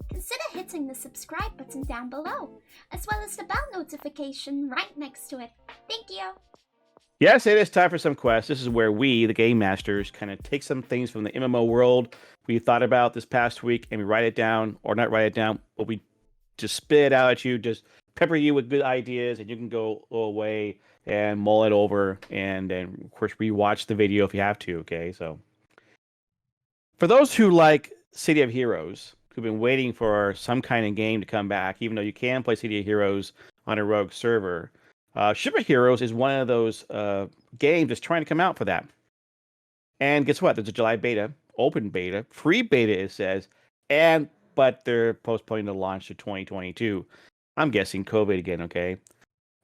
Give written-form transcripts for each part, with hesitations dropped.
consider hitting the subscribe button down below, as well as the bell notification right next to it. Thank you! Yes, it is time for some quests. This is where we, the Game Masters, kind of take some things from the MMO world we thought about this past week and we write it down, or not write it down, but we just spit it out at you, just pepper you with good ideas, and you can go away and mull it over, and then, of course, rewatch the video if you have to, okay? So, for those who like City of Heroes, who've been waiting for some kind of game to come back, even though you can play City of Heroes on a rogue server, Ship of Heroes is one of those games that's trying to come out for that. And guess what? There's a July beta, open beta, free beta, it says, but they're postponing the launch to 2022. I'm guessing COVID again, okay?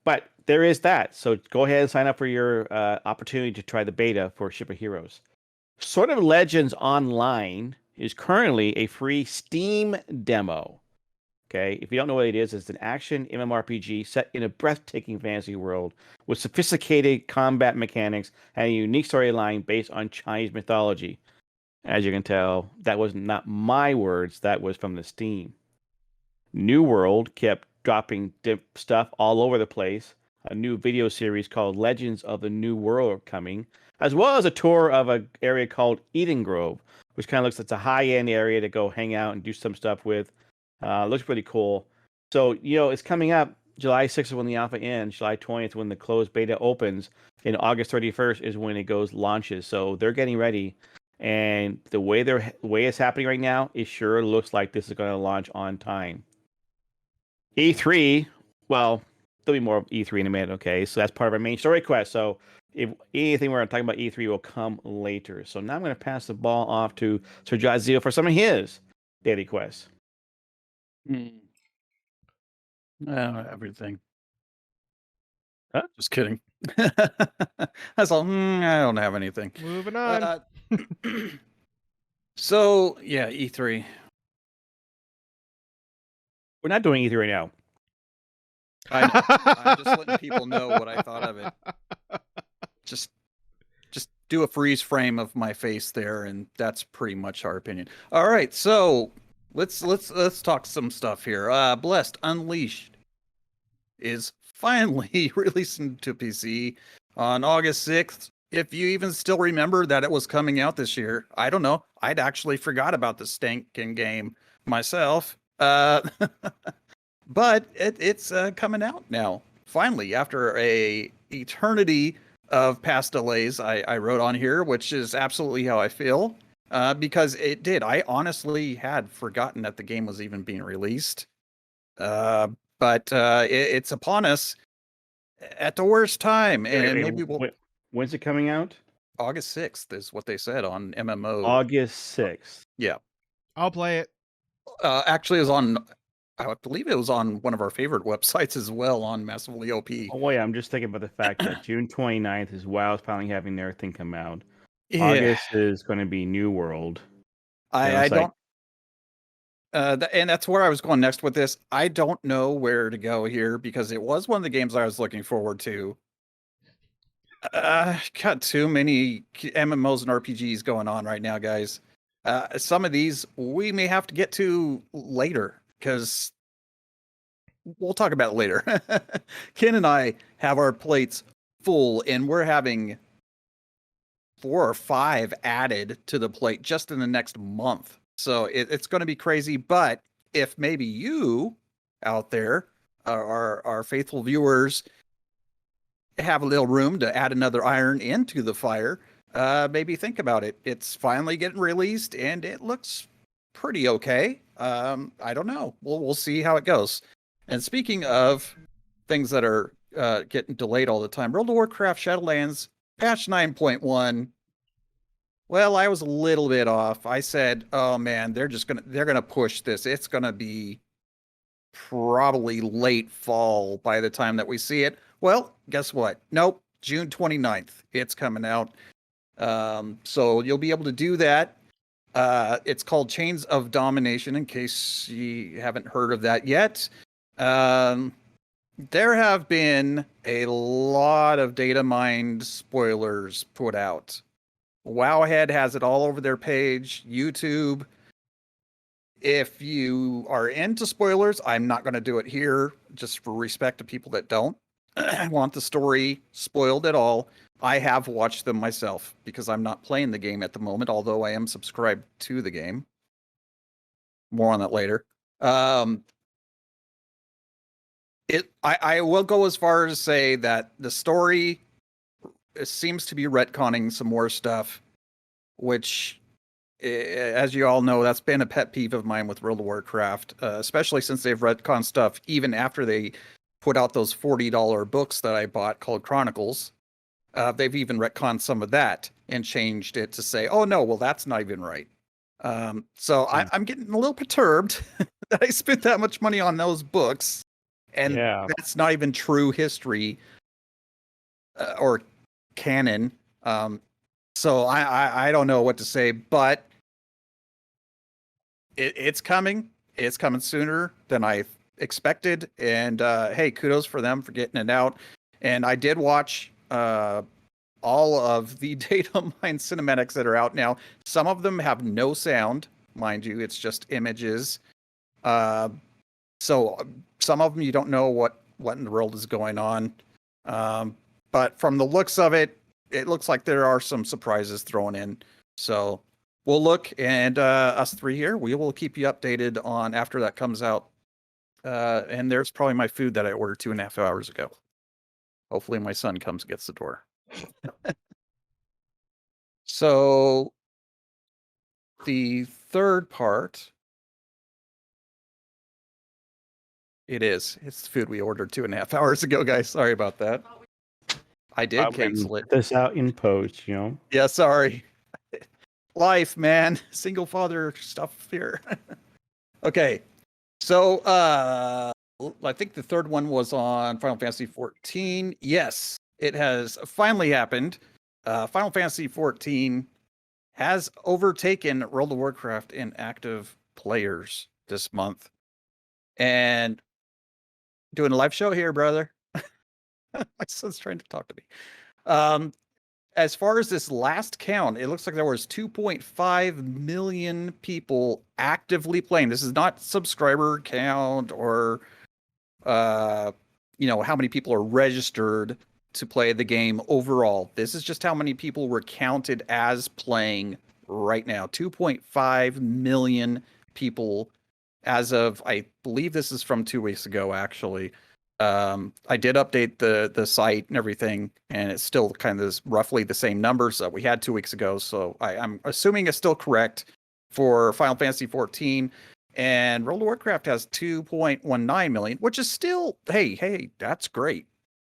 But there is that. So go ahead and sign up for your opportunity to try the beta for Ship of Heroes. Sort of Legends Online is currently a free Steam demo. Okay, if you don't know what it is, it's an action MMORPG set in a breathtaking fantasy world with sophisticated combat mechanics and a unique storyline based on Chinese mythology. As you can tell, that was not my words, that was from the Steam. New World kept dropping stuff all over the place. A new video series called Legends of the New World coming, as well as a tour of an area called Eden Grove, which kind of looks like it's a high-end area to go hang out and do some stuff with. Looks pretty cool. So, it's coming up. July 6th is when the alpha ends. July 20th when the closed beta opens. And August 31st is when it launches. So they're getting ready. And the way it's happening right now, it sure looks like this is going to launch on time. E3, well, there'll be more of E3 in a minute, okay? So that's part of our main story quest. So if anything we're talking about E3 will come later. So now I'm going to pass the ball off to Sir Jazeel for some of his daily quests. Everything. Huh? Just kidding. That's all. I don't have anything. Moving on. So, yeah, E3. We're not doing E3 right now. I know. I'm just letting people know what I thought of it. Just do a freeze frame of my face there, and that's pretty much our opinion. All right, so let's talk some stuff here. Blessed Unleashed is finally releasing to PC on August 6th. If you even still remember that it was coming out this year, I don't know. I'd actually forgot about the stinking game myself. But it's coming out now. Finally, after a eternity of past delays, I wrote on here, which is absolutely how I feel. Because it did. I honestly had forgotten that the game was even being released. But it's upon us at the worst time. And maybe when's it coming out? August 6th is what they said on MMO. August 6th. Yeah. I'll play it. Actually, it was on, I believe it was on one of our favorite websites as well, on Massively OP. Oh, yeah, I'm just thinking about the fact that June 29th is WoW's finally having their thing come out. Yeah. August is going to be New World. I don't... and that's where I was going next with this. I don't know where to go here, because it was one of the games I was looking forward to. Got too many MMOs and RPGs going on right now, guys. Some of these we may have to get to later, because we'll talk about it later. Ken and I have our plates full, and we're having 4 or 5 added to the plate just in the next month. So it's going to be crazy. But if maybe you out there, our faithful viewers, have a little room to add another iron into the fire, maybe think about it. It's finally getting released, and it looks pretty okay. I don't know. We'll see how it goes. And speaking of things that are getting delayed all the time, World of Warcraft Shadowlands patch 9.1. Well, I was a little bit off. I said, "Oh man, they're gonna push this. It's gonna be probably late fall by the time that we see it." Well, guess what? Nope. June 29th. It's coming out. So you'll be able to do that. It's called Chains of Domination, in case you haven't heard of that yet. There have been a lot of data mined spoilers put out. Wowhead has it all over their page. YouTube. if you are into spoilers, I'm not going to do it here just for respect to people that don't want the story spoiled at all. I have watched them myself because I'm not playing the game at the moment, although I am subscribed to the game. More on that later. I will go as far as say that the story seems to be retconning some more stuff, which, as you all know, that's been a pet peeve of mine with World of Warcraft, especially since they've retconned stuff even after they put out those $40 books that I bought called Chronicles. They've even retconned some of that and changed it to say, oh no, well, that's not even right. So I'm getting a little perturbed that I spent that much money on those books, and that's not even true history or canon. So I don't know what to say, but it's coming. It's coming sooner than I expected, and hey, kudos for them for getting it out. And I did watch all of the data mine cinematics that are out now. Some of them have no sound, mind you. It's just images. So some of them you don't know what in the world is going on. But from the looks of it, it looks like there are some surprises thrown in. So we'll look, and us three here, we will keep you updated on after that comes out. And there's probably my food that I ordered 2.5 hours ago. Hopefully my son comes and gets the door. So the third part, it's the food we ordered 2.5 hours ago, guys. Sorry about that. I did cancel it. This out in post, you know. Yeah, sorry. Life, man. Single father stuff here. Okay. So I think the third one was on Final Fantasy XIV. Yes, it has finally happened. Final Fantasy XIV has overtaken World of Warcraft in active players this month. And doing a live show here, brother. My son's trying to talk to me. As far as this last count, it looks like there was 2.5 million people actively playing. This is not subscriber count or, how many people are registered to play the game overall. This is just how many people were counted as playing right now. 2.5 million people as of, I believe this is from 2 weeks ago, actually. I did update the site and everything, and it's still kind of roughly the same numbers that we had 2 weeks ago. So I'm assuming it's still correct for Final Fantasy XIV. And World of Warcraft has 2.19 million, which is still, hey, that's great.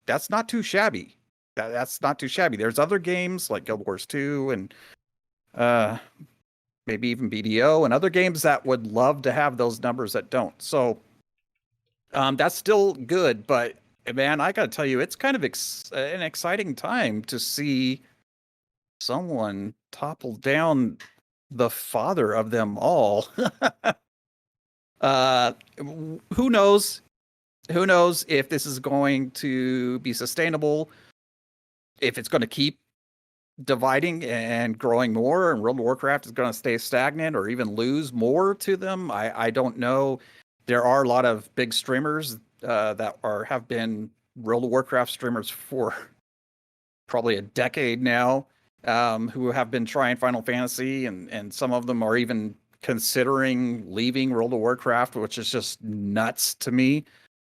That's not too shabby. That's not too shabby. There's other games like Guild Wars 2 and maybe even BDO and other games that would love to have those numbers that don't. So that's still good, but man, I gotta tell you, it's kind of an exciting time to see someone topple down the father of them all. Who knows? Who knows if this is going to be sustainable? If it's going to keep dividing and growing more, and World of Warcraft is going to stay stagnant or even lose more to them? I don't know. There are a lot of big streamers that have been World of Warcraft streamers for probably a decade now, who have been trying Final Fantasy, and some of them are even considering leaving World of Warcraft, which is just nuts to me.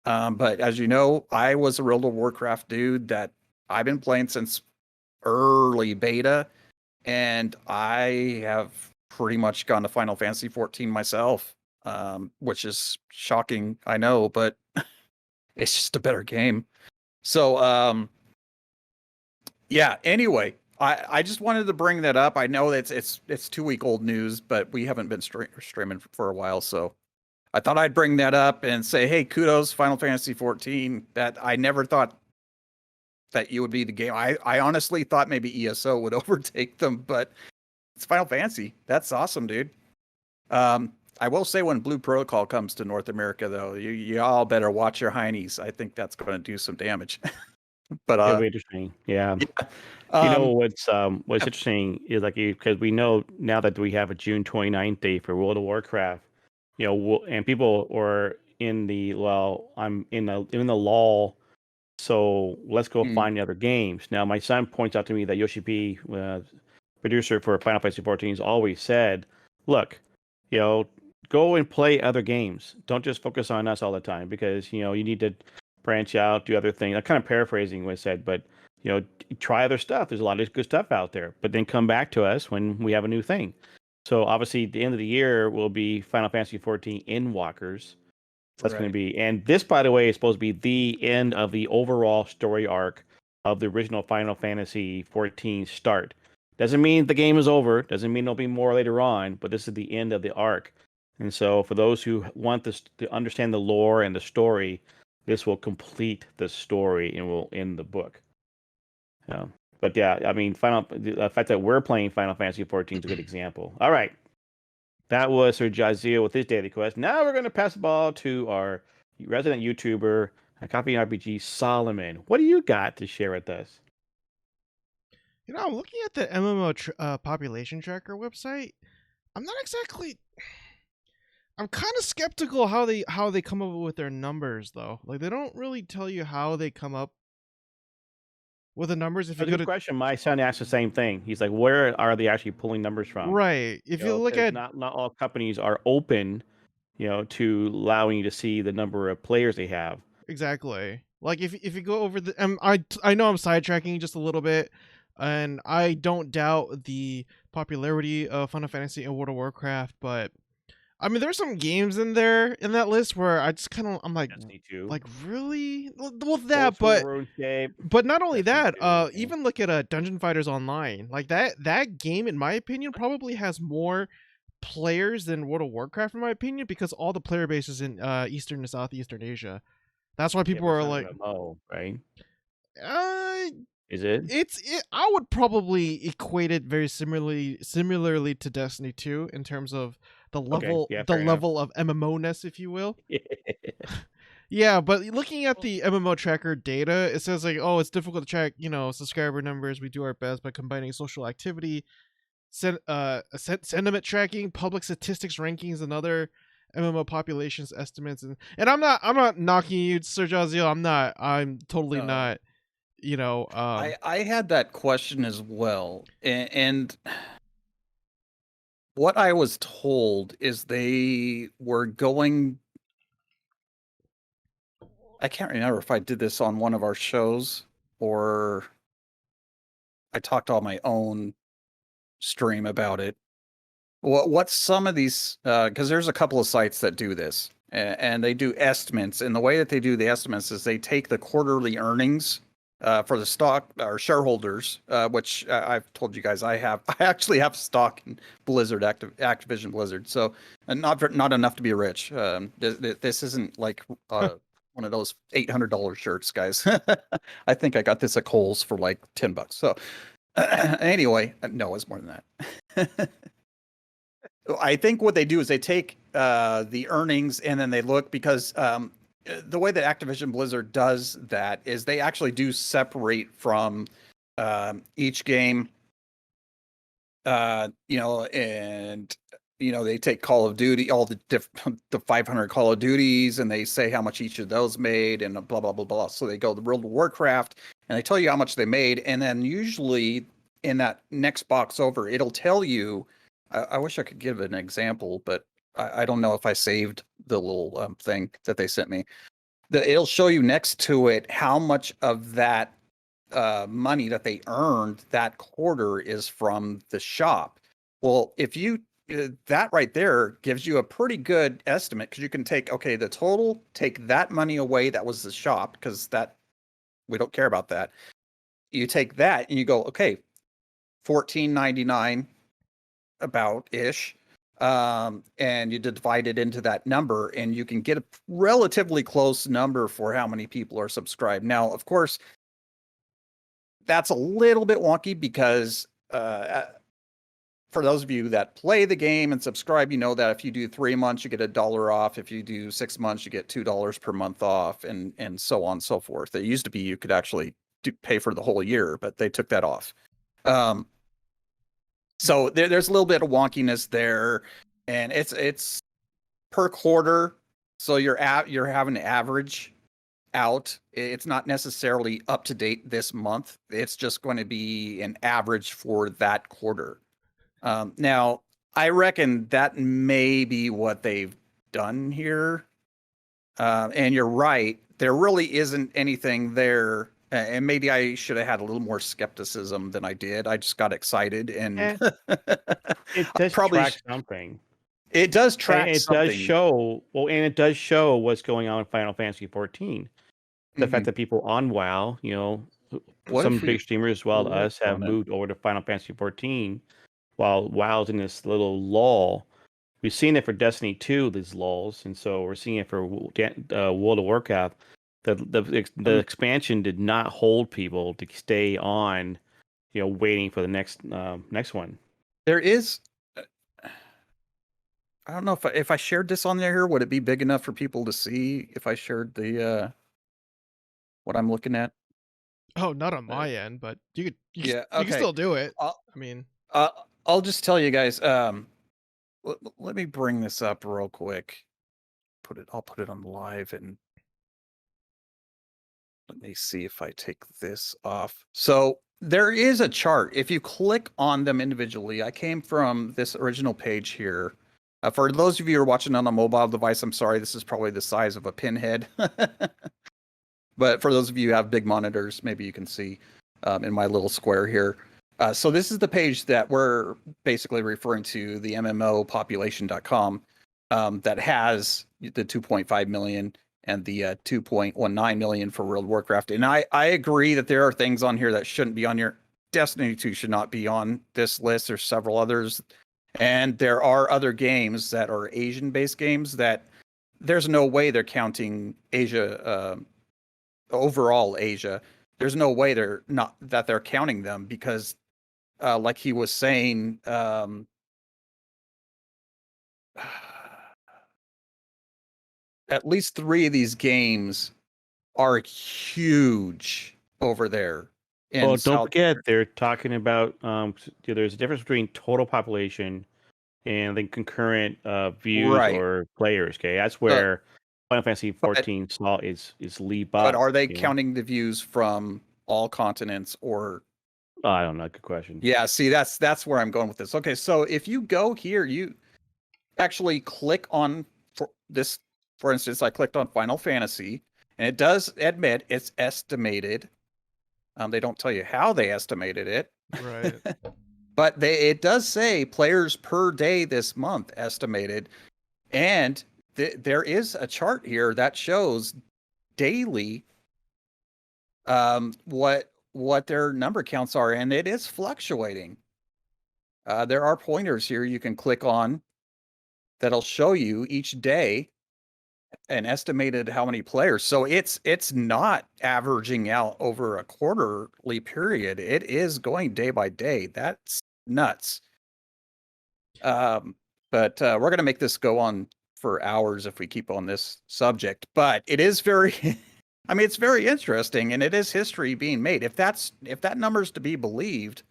But as you know, I was a World of Warcraft dude that I've been playing since early beta, and I have pretty much gone to Final Fantasy XIV myself. Which is shocking, I know, but it's just a better game. So, yeah. Anyway, I just wanted to bring that up. I know that it's 2-week-old news, but we haven't been streaming for a while, so I thought I'd bring that up and say, hey, kudos, Final Fantasy XIV. That I never thought that you would be the game. I honestly thought maybe ESO would overtake them, but it's Final Fantasy. That's awesome, dude. I will say when Blue Protocol comes to North America, though, you all better watch your heinies. I think that's going to do some damage. But it'll be interesting. Yeah. What's interesting is because we know now that we have a June 29th date for World of Warcraft, and people were in the I'm in the lull, so let's go find other games. Now my son points out to me that Yoshi P, producer for Final Fantasy XIV, has always said, look, go and play other games. Don't just focus on us all the time, because you need to branch out, do other things. I'm kind of paraphrasing what I said, but try other stuff. There's a lot of good stuff out there, but then come back to us when we have a new thing. So obviously, the end of the year will be Final Fantasy XIV Endwalkers. That's going to be, and this, by the way, is supposed to be the end of the overall story arc of the original Final Fantasy XIV start. Doesn't mean the game is over. Doesn't mean there'll be more later on, but this is the end of the arc. And so, for those who want this to understand the lore and the story, this will complete the story and will end the book. But yeah, I mean, the fact that we're playing Final Fantasy XIV is a good example. All right. That was Sir Jaziel with his daily quest. Now we're going to pass the ball to our resident YouTuber, Coffee RPG, Solomon. What do you got to share with us? I'm looking at the MMO population tracker website. I'm kind of skeptical how they come up with their numbers, though. Like, they don't really tell you how they come up with the numbers. If you go to question, my son asked the same thing. He's like, where are they actually pulling numbers from? Right. If you look at not all companies are open, to allowing you to see the number of players they have. Exactly. Like, if you go over the I know I'm sidetracking just a little bit, and I don't doubt the popularity of Final Fantasy and World of Warcraft, but I mean, there's some games in that list where I'm like, really? Well, that, but not only that, even look at Dungeon Fighters Online. Like, that game, in my opinion, probably has more players than World of Warcraft, in my opinion, because all the player base is in Eastern and Southeastern Asia. That's why people are like, MMO, right? Is it? I would probably equate it very similarly to Destiny 2 in terms of the level, level of MMO-ness, if you will. Yeah, but looking at the MMO tracker data, it says like, oh, it's difficult to track, subscriber numbers. We do our best by combining social activity, sentiment tracking, public statistics rankings, and other MMO populations estimates. And I'm not knocking you, Sir Jaziel. I'm totally not. I had that question as well, and what I was told is they were going. I can't remember if I did this on one of our shows or I talked on my own stream about it. What some of these, because there's a couple of sites that do this, and they do estimates. And the way that they do the estimates is they take the quarterly earnings for the stock or shareholders, which I've told you guys I actually have stock in Blizzard, Activision Blizzard. So not enough to be rich. This isn't like one of those $800 shirts, guys. I think I got this at Kohl's for like $10. So anyway, no, it's more than that. I think what they do is they take the earnings and then they look, because the way that Activision Blizzard does that is they actually do separate from each game, and they take Call of Duty, all the 500 Call of Duties, and they say how much each of those made and blah, blah, blah, blah. So they go to World of Warcraft and they tell you how much they made. And then usually in that next box over, it'll tell you, I wish I could give an example, but I don't know if I saved the little thing that they sent me. It'll show you next to it how much of that money that they earned that quarter is from the shop. Well, if you that right there gives you a pretty good estimate, because you can take the total, take that money away that was the shop, because that we don't care about that. You take that and you go, okay, $14.99 about ish, and you divide it into that number, and you can get a relatively close number for how many people are subscribed. Now, of course, that's a little bit wonky, because for those of you that play the game and subscribe, you know that if you do 3 months, you get $1 off. If you do 6 months, you get $2 per month off, and so on and so forth. It used to be you could actually pay for the whole year, but they took that off. So there's a little bit of wonkiness there, and it's per quarter, so you're having an average out. It's not necessarily up to date this month. It's just going to be an average for that quarter. Now, I reckon that may be what they've done here. And you're right. There really isn't anything there. And maybe I should have had a little more skepticism than I did. I just got excited and It does probably track something. it does track And it something. does show and it does show what's going on in Final Fantasy XIV. The fact that people on WoW, What some if we big streamers as well as us click have on it? moved over to Final Fantasy XIV, while WoW's in this little lull. We've seen it for Destiny 2, these lulls, and so we're seeing it for World of Warcraft. The expansion did not hold people to stay on, waiting for the next one. There is. I don't know if I shared this on there, would it be big enough for people to see if I shared the what I'm looking at? Oh, not on my end, but you Yeah, can okay. still do it. I'll- I mean, I'll just tell you guys. Let me bring this up real quick. I'll put it on live and let me see if I take this off. So there is a chart. If you click on them individually, I came from this original page here. For those of you who are watching on a mobile device, I'm sorry, this is probably the size of a pinhead. But for those of you who have big monitors, maybe you can see in my little square here. So this is the page that we're basically referring to, the MMOpopulation.com, that has the 2.5 million and the 2.19 million for World of Warcraft. And I agree that there are things on here that shouldn't be on here. Destiny 2 should not be on this list. There's several others. And there are other games that are Asian-based games that there's no way they're counting Asia, overall Asia. There's no way they're counting them because, like he was saying, at least 3 of these games are huge over there. Well, don't forget, they're talking about there's a difference between total population and then concurrent views or players. Okay, that's where Final Fantasy XIV saw is leap up. But are they counting the views from all continents or? I don't know. Good question. Yeah, see, that's where I'm going with this. Okay, so if you go here, you actually click on this. For instance, I clicked on Final Fantasy, and it does admit it's estimated. They don't tell you how they estimated it. right. But it does say players per day this month estimated. And there is a chart here that shows daily what their number counts are, and it is fluctuating. There are pointers here you can click on that'll show you each day an estimated how many players. So it's not averaging out over a quarterly period. It is going day by day. That's nuts. But we're going to make this go on for hours if we keep on this subject. But it is very, I mean, it's very interesting, and it is history being made. If that number's to be believed,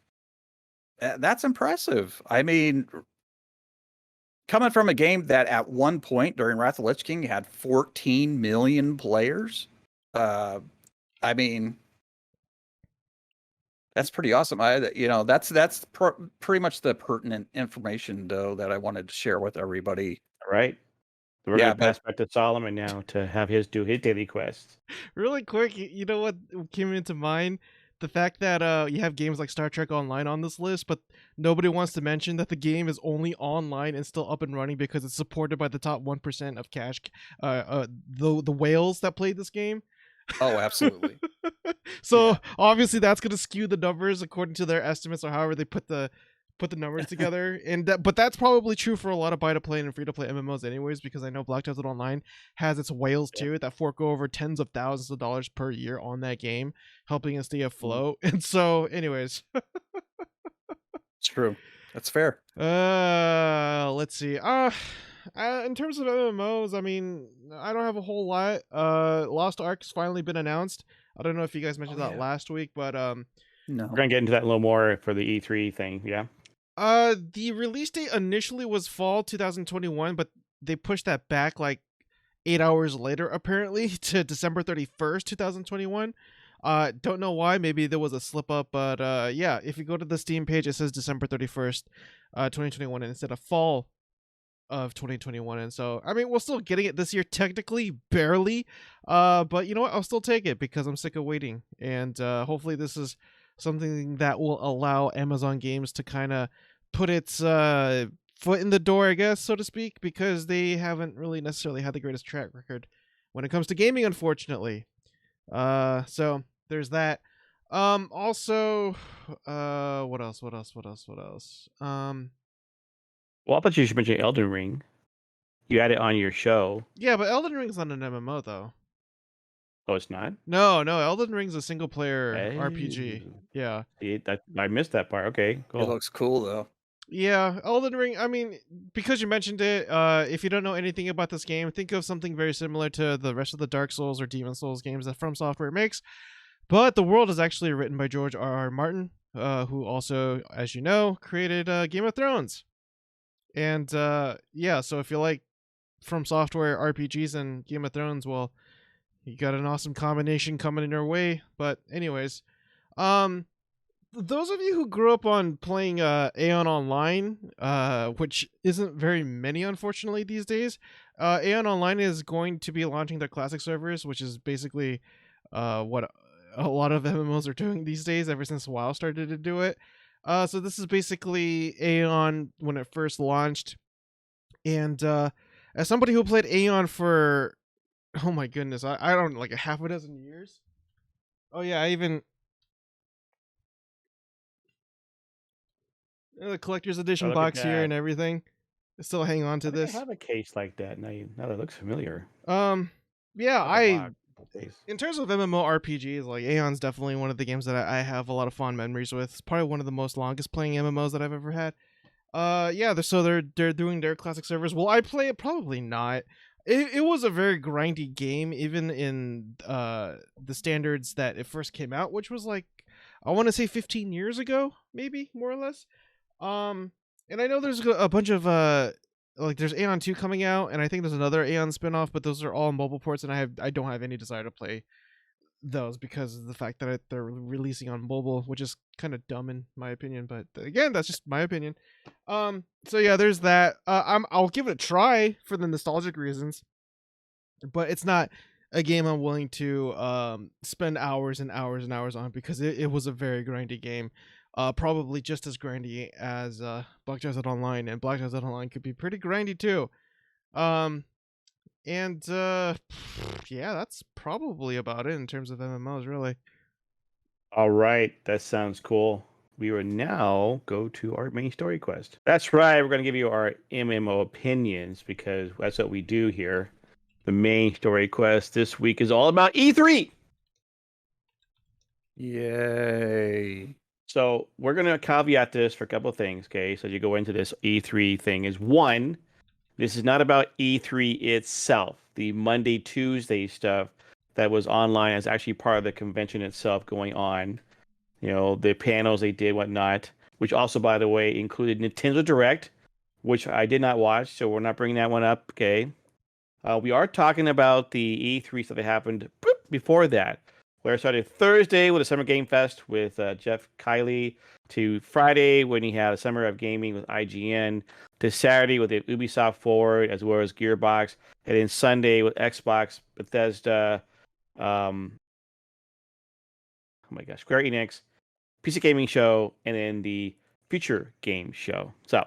that's impressive. I mean, coming from a game that at one point during Wrath of the Lich King had 14 million players, I mean, that's pretty awesome. That's pretty much the pertinent information, though, that I wanted to share with everybody. All right. So we're going to pass back to Solomon now to have do his daily quests. Really quick, you know what came into mind? The fact that you have games like Star Trek Online on this list, but nobody wants to mention that the game is only online and still up and running because it's supported by the top 1% of cash, the whales that played this game. Oh, absolutely. So obviously that's going to skew the numbers according to their estimates or however they put the numbers together. But that's probably true for a lot of buy-to-play and free-to-play MMOs anyways, because I know Black Desert Online has its whales too that fork over tens of thousands of dollars per year on that game, helping us stay afloat. And so anyways. It's true. That's fair. Let's see. In terms of MMOs, I mean, I don't have a whole lot. Lost Ark's finally been announced. I don't know if you guys mentioned that last week, but no, we're gonna get into that a little more for the E3 thing. Yeah. The release date initially was fall 2021, but they pushed that back like 8 hours later, apparently, to December 31st, 2021. Don't know why. Maybe there was a slip up, but yeah, if you go to the Steam page, it says December 31st, 2021, instead of fall of 2021. And so, I mean, we're still getting it this year, technically, barely. But you know what? I'll still take it because I'm sick of waiting. And hopefully, this is something that will allow Amazon Games to kind of put its foot in the door, I guess, so to speak, because they haven't really necessarily had the greatest track record when it comes to gaming, unfortunately. So there's that. Also, what else? Well, I thought you should mention Elden Ring. You had it on your show. Yeah, but Elden Ring's not an MMO though. Oh, it's not? No, Elden Ring's a single player RPG. Yeah. I missed that part. Okay, It cool. looks cool though. Yeah, Elden Ring, I mean, because you mentioned it, if you don't know anything about this game, think of something very similar to the rest of the Dark Souls or Demon Souls games that From Software makes. But the world is actually written by George R.R. Martin, who also, as you know, created Game of Thrones. And yeah, so if you like From Software RPGs and Game of Thrones, well, you got an awesome combination coming in your way. But anyways, those of you who grew up on playing Aeon Online, which isn't very many, unfortunately, these days, Aeon Online is going to be launching their classic servers, which is basically what a lot of MMOs are doing these days, ever since WoW started to do it. So this is basically Aeon when it first launched. And as somebody who played Aeon for, oh my goodness, I don't know, like a half a dozen years. Oh yeah, I even... the collector's edition look at box here that. and everything. I still hang on to I think this. I have a case like that. Now that it looks familiar. Yeah, Like a box. in terms of MMORPGs, like Aeon's definitely one of the games that I have a lot of fond memories with. It's probably one of the most longest playing MMOs that I've ever had. Yeah, they're doing their classic servers. Will I play it? Probably not. It was a very grindy game, even in the standards that it first came out, which was like, I want to say 15 years ago, maybe, more or less. And I know there's a bunch of like there's Aeon 2 coming out, and I think there's another Aeon spinoff, but those are all mobile ports, and I don't have any desire to play those because of the fact that they're releasing on mobile, which is kind of dumb in my opinion. But again, that's just my opinion. So yeah, there's that. I'll give it a try for the nostalgic reasons, but it's not a game I'm willing to spend hours and hours and hours on because it was a very grindy game. Probably just as grindy as Black Desert Online, and Black Desert Online could be pretty grindy too. And yeah, that's probably about it in terms of MMOs, really. All right, that sounds cool. We will now go to our main story quest. That's right, we're going to give you our MMO opinions because that's what we do here. The main story quest this week is all about E3. Yay. So we're going to caveat this for a couple of things, okay? So as you go into this E3 thing is one, this is not about E3 itself. The Monday, Tuesday stuff that was online is actually part of the convention itself going on. You know, the panels they did, whatnot, which also, by the way, included Nintendo Direct, which I did not watch, so we're not bringing that one up, okay? We are talking about the E3 stuff that happened before that, where it started Thursday with a Summer Game Fest with Jeff Kiley, to Friday when he had a Summer of Gaming with IGN, to Saturday with the Ubisoft Forward, as well as Gearbox, and then Sunday with Xbox, Bethesda, oh my gosh, Square Enix, PC Gaming Show, and then the Future Game Show. So,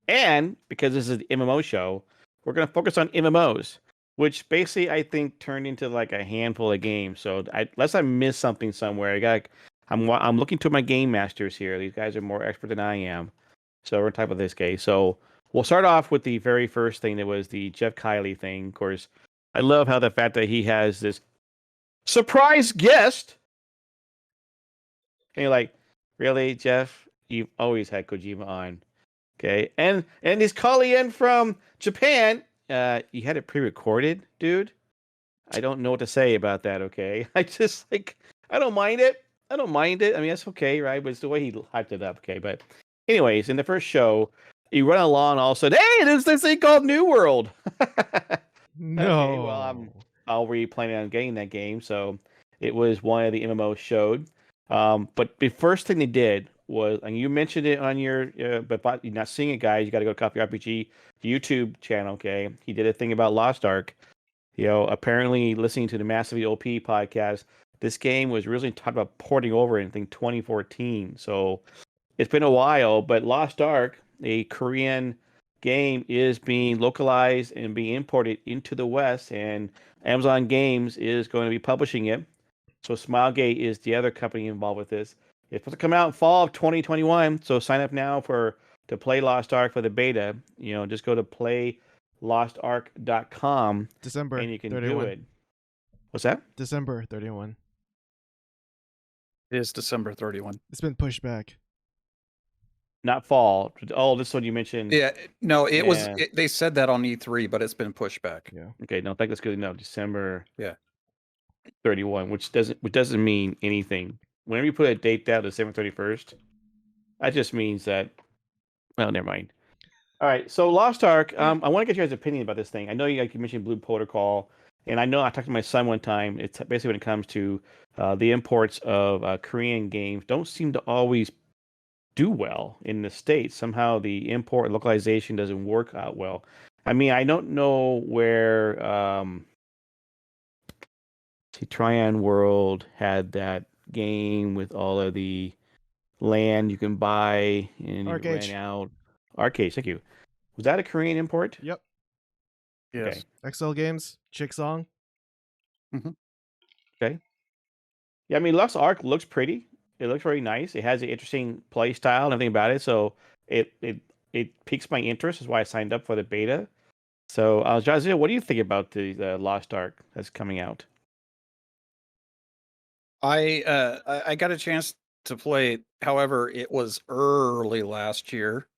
and because this is the MMO show, we're going to focus on MMOs, which basically I think turned into like a handful of games. So unless I miss something somewhere, I'm looking to my game masters here. These guys are more expert than I am. So we're type of this case. So we'll start off with the very first thing that was the Jeff Kiley thing. Of course, I love how the fact that he has this surprise guest. And you're like, really, Jeff? You've always had Kojima on. Okay. And he's calling in from Japan. You had it pre-recorded, dude? I don't know what to say about that, okay? I don't mind it. I mean, that's okay, right? But it's the way he hyped it up, okay? But anyways, in the first show, You run along, all of a sudden, hey, there's this thing called New World. No. Okay, well, I'll be planning on getting that game. So it was one of the MMOs showed. But the first thing they did was, and you mentioned it on your, but you're not seeing it, guys. You got to go to Coffee RPG YouTube channel. Okay, he did a thing about Lost Ark. Apparently listening to the Massively OP podcast, this game was originally talked about porting over in, I think, 2014. So it's been a while, but Lost Ark, a Korean game, is being localized and being imported into the West, and Amazon Games is going to be publishing it. So Smilegate is the other company involved with this. It's supposed to come out in fall of 2021. So sign up now to play Lost Ark for the beta. Just go to playlostark.com December and you can 31. do it. What's that? December 31. It is December 31. It's been pushed back. Not fall. Oh, this one you mentioned. Yeah, no, it was. Yeah. They said that on E3, but it's been pushed back. Yeah. Okay, no, I think that's good. No, December. Yeah. 31, which doesn't mean anything. Whenever you put a date down, December 31st, that just means that. Well, never mind. All right, so Lost Ark. I want to get your guys' opinion about this thing. I know you mentioned Blue Protocol, and I know I talked to my son one time. It's basically when it comes to the imports of Korean games, don't seem to always do well in the States. Somehow the import and localization doesn't work out well. I mean, I don't know where Tryon World had that game with all of the land you can buy and it ran out. Arcade, thank you. Was that a Korean import? Yep. Yes. Okay. Exile Games, Chick Song. Okay. Yeah, I mean, Lux Arc looks pretty. It looks very nice. It has an interesting play style and everything about it. So it piques my interest. Is why I signed up for the beta. So, Jazia, what do you think about the Lost Ark that's coming out? I got a chance to play it. However, it was early last year.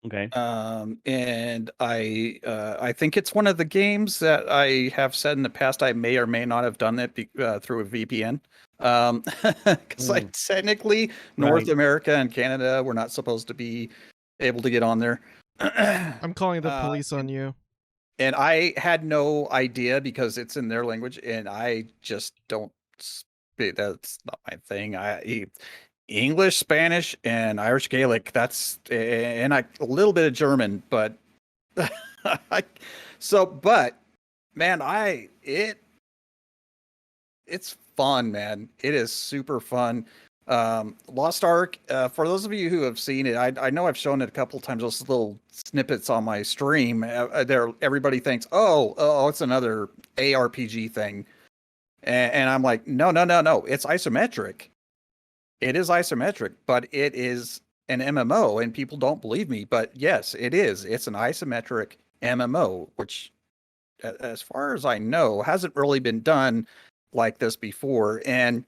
Okay. And I think it's one of the games that I have said in the past I may or may not have done it through a VPN. Because like technically North America and Canada we're not supposed to be able to get on there. I'm calling the police on you. And I had no idea because it's in their language, and I just don't speak. That's not my thing. English, Spanish, and Irish Gaelic. That's and a little bit of German, but but man, it's fun, man. It is super fun. Lost Ark. For those of you who have seen it, I know I've shown it a couple times. Those little snippets on my stream. Everybody thinks, oh, it's another ARPG thing, and I'm like, no, it's isometric. It is isometric, but it is an MMO, and people don't believe me. But yes, it is. It's an isometric MMO, which, as far as I know, hasn't really been done like this before. And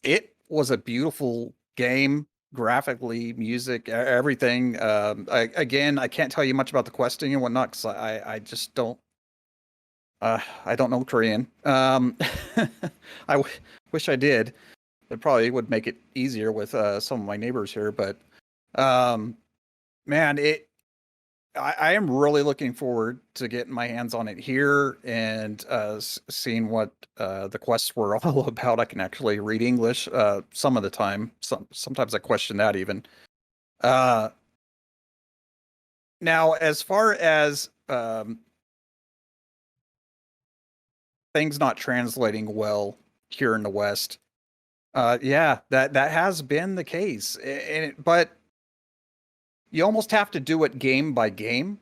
it was a beautiful game, graphically, music, everything. I can't tell you much about the questing and whatnot because I just don't. I don't know Korean. I wish I did. It probably would make it easier with some of my neighbors here, but man, I am really looking forward to getting my hands on it here and seeing what the quests were all about. I can actually read English some of the time. Sometimes I question that even. Now, as far as things not translating well here in the West. Yeah, that has been the case, but you almost have to do it game by game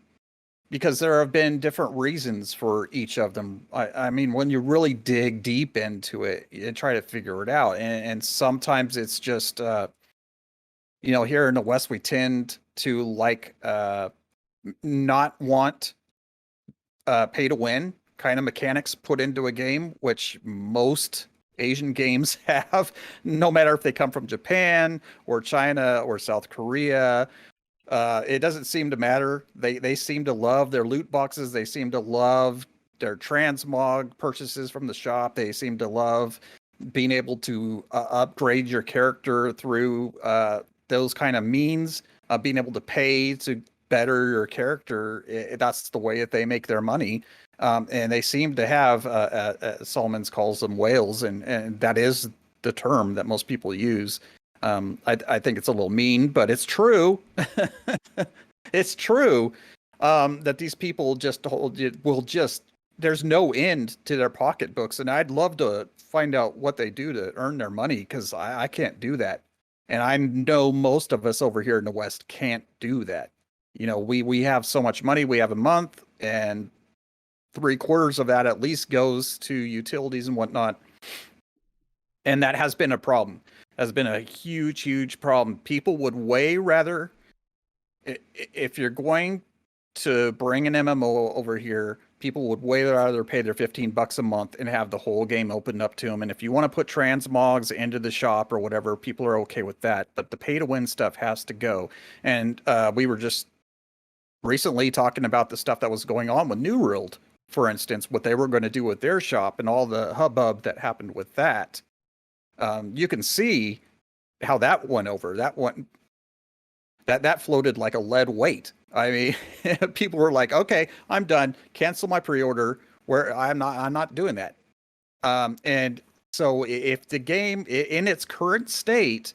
because there have been different reasons for each of them. I mean, when you really dig deep into it, you try to figure it out, and sometimes it's just, here in the West, we tend to not want pay to win kind of mechanics put into a game, which most Asian games have, no matter if they come from Japan or China or South Korea. It doesn't seem to matter. They seem to love their loot boxes. They seem to love their transmog purchases from the shop. They seem to love being able to upgrade your character through those kind of means. being able to pay to better your character, that's the way that they make their money. And they seem to have, Solomons calls them whales, and that is the term that most people use. I think it's a little mean, but it's true. It's true that these people there's no end to their pocketbooks. And I'd love to find out what they do to earn their money, because I can't do that. And I know most of us over here in the West can't do that. We have so much money. We have a month, and 3/4 of that at least goes to utilities and whatnot. And that has been a problem. Has been a huge, huge problem. People would way rather, if you're going to bring an MMO over here, people would way rather pay their $15 a month and have the whole game opened up to them. And if you want to put transmogs into the shop or whatever, people are okay with that. But the pay to win stuff has to go. And we were just recently talking about the stuff that was going on with New World, for instance, what they were going to do with their shop and all the hubbub that happened with that. You can see how that went over. That floated like a lead weight. I mean, people were like, "Okay, I'm done. Cancel my pre-order. Where I'm not doing that." And so, if the game in its current state,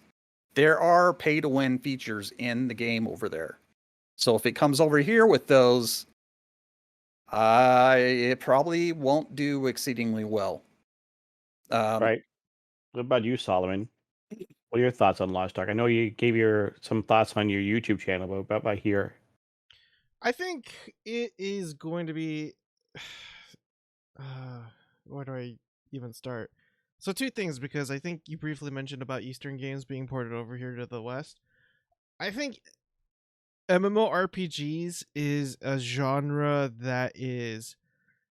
there are pay-to-win features in the game over there. So if it comes over here with those, it probably won't do exceedingly well. Right. What about you, Solomon? What are your thoughts on Lost Ark? I know you gave some thoughts on your YouTube channel, but what about here? I think it is going to be. Where do I even start? So two things, because I think you briefly mentioned about Eastern games being ported over here to the West. I think MMORPGs is a genre that is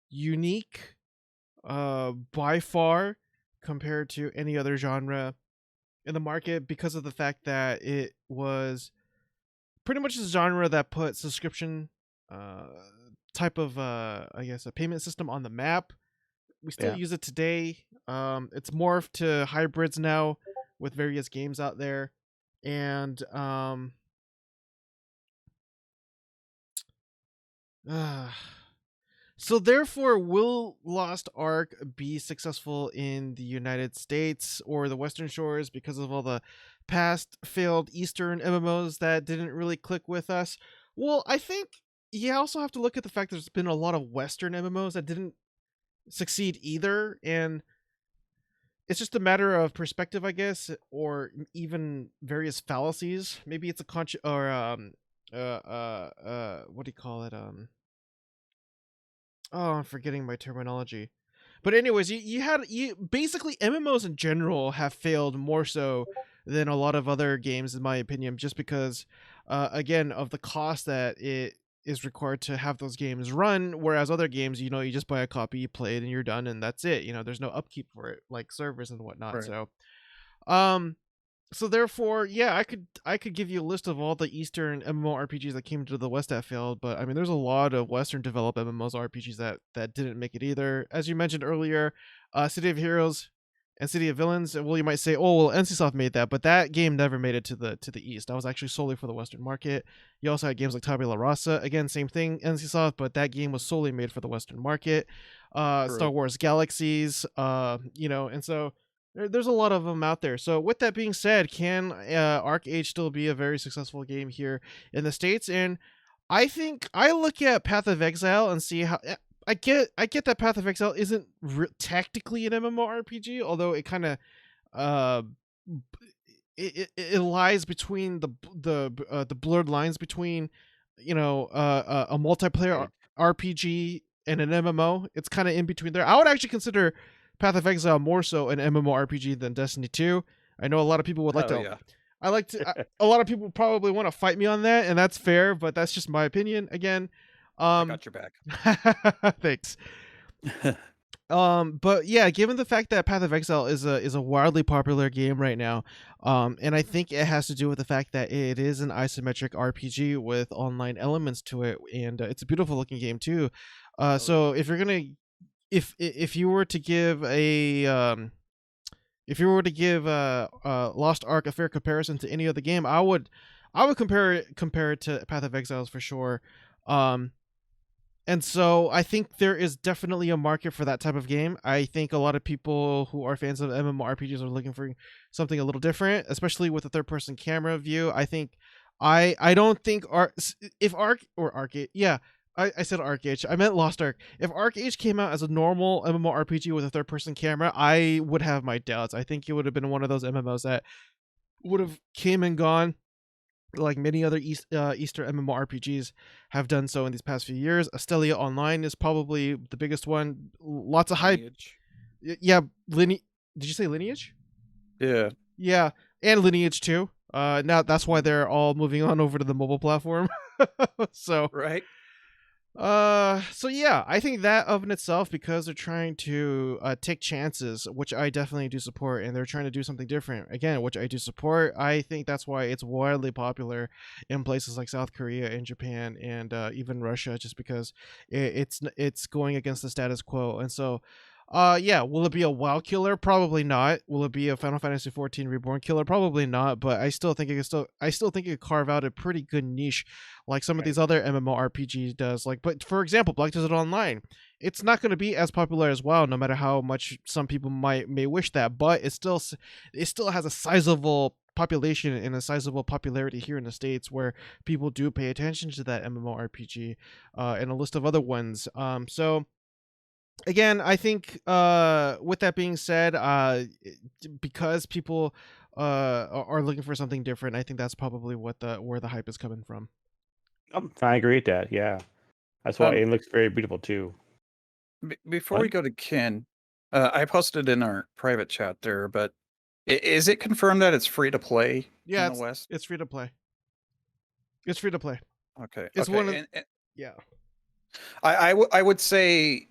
unique by far compared to any other genre in the market, because of the fact that it was pretty much a genre that put subscription type of I guess a payment system on the map. We still use it today. It's morphed to hybrids now with various games out there, and so therefore, will Lost Ark be successful in the United States or the Western Shores because of all the past failed Eastern MMOs that didn't really click with us? Well, I think you also have to look at the fact there's been a lot of Western MMOs that didn't succeed either, and it's just a matter of perspective, I guess, or even various fallacies. Maybe it's a what do you call it? Oh, I'm forgetting my terminology. But anyways, you basically MMOs in general have failed more so than a lot of other games, in my opinion, just because, again, of the cost that it is required to have those games run. Whereas other games, you just buy a copy, you play it, and you're done, and that's it. There's no upkeep for it, like servers and whatnot. Right. So therefore, yeah, I could give you a list of all the Eastern MMORPGs that came to the West that failed, but I mean, there's a lot of Western developed MMOs RPGs that didn't make it either. As you mentioned earlier, City of Heroes and City of Villains. Well, you might say, oh, well, NCSoft made that, but that game never made it to the East. That was actually solely for the Western market. You also had games like Tabula Rasa, again, same thing, NCSoft, but that game was solely made for the Western market. Star Wars Galaxies, and so. There's a lot of them out there. So with that being said, can ArcAge still be a very successful game here in the States? And I think I look at Path of Exile and see how I get that Path of Exile isn't tactically an MMORPG, although it kind of it lies between the blurred lines between a multiplayer RPG and an MMO. It's kind of in between there. I would actually consider Path of Exile more so an MMORPG than Destiny 2. I know a lot of people would like to. Yeah. A lot of people probably want to fight me on that, and that's fair, but that's just my opinion. Again, I got your back. Thanks. But yeah, given the fact that Path of Exile is a wildly popular game right now, and I think it has to do with the fact that it is an isometric RPG with online elements to it, and it's a beautiful looking game too. So if you're gonna if you were to give Lost Ark a fair comparison to any other game, I I would compare it to Path of Exiles for sure. And so I think there is definitely a market for that type of game. I think a lot of people who are fans of MMORPGs are looking for something a little different, especially with a third-person camera view. I think I don't think if Arc or Arcade, yeah, I said Arcade. I meant Lost Ark. If Arcade came out as a normal MMORPG with a third-person camera, I would have my doubts. I think it would have been one of those MMOs that would have came and gone, like many other Eastern MMORPGs have done so in these past few years. Astelia Online is probably the biggest one. Lots of hype. Yeah, Did you say Lineage? Yeah. Yeah, and Lineage too. Now that's why they're all moving on over to the mobile platform. So Right. so yeah, I think that of in itself, because they're trying to take chances, which I definitely do support, and they're trying to do something different again, which I do support. I think that's why it's wildly popular in places like South Korea and Japan and even Russia, just because it's going against the status quo. And so yeah, will it be a WoW killer? Probably not. Will it be a Final Fantasy XIV Reborn killer? Probably not. But I still think it could carve out a pretty good niche, like some of these other MMORPGs does. Like, but for example, Black Desert Online, it's not going to be as popular as WoW, no matter how much some people may wish that. But it still has a sizable population and a sizable popularity here in the States, where people do pay attention to that MMORPG, and a list of other ones. So. Again, I think with that being said, because people are looking for something different, I think that's probably where the hype is coming from. I agree with that. Yeah, that's why it looks very beautiful too. Before we go to Ken, I posted in our private chat there, but is it confirmed that it's free to play in the West? It's free to play. It's free to play. Okay. It's one of yeah. I would say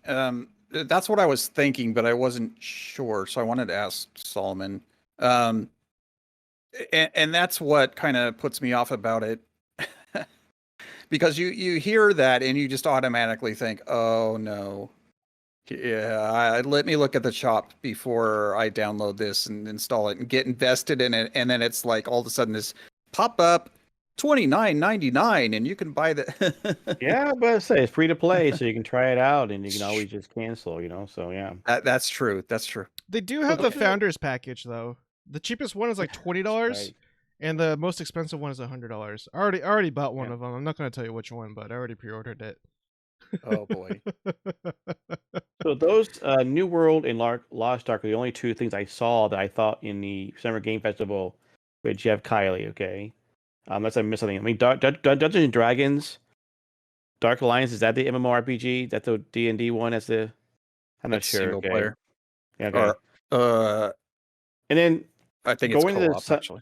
that's what I was thinking, but I wasn't sure, so I wanted to ask Solomon. And that's what kind of puts me off about it, because you hear that and you just automatically think, oh no, yeah, let me look at the shop before I download this and install it and get invested in it, and then it's like all of a sudden this pop up. $29.99 and you can buy the Yeah, but I say it's free to play, so you can try it out and you can always just cancel, so yeah. That's true. They do have the founders package though. The cheapest one is like $20, right, and the most expensive one is $100. I already bought one of them. I'm not going to tell you which one, but I already pre-ordered it. Oh boy. So those New World and Lost Ark are the only two things I saw that I thought in the Summer Game Festival with Jeff Kiley, okay? Unless I missed something. I mean, Dungeons and Dragons, Dark Alliance, is that the MMORPG? That's the D&D one? I'm not sure. Single player. Yeah, okay. And then I think it's co-op, actually.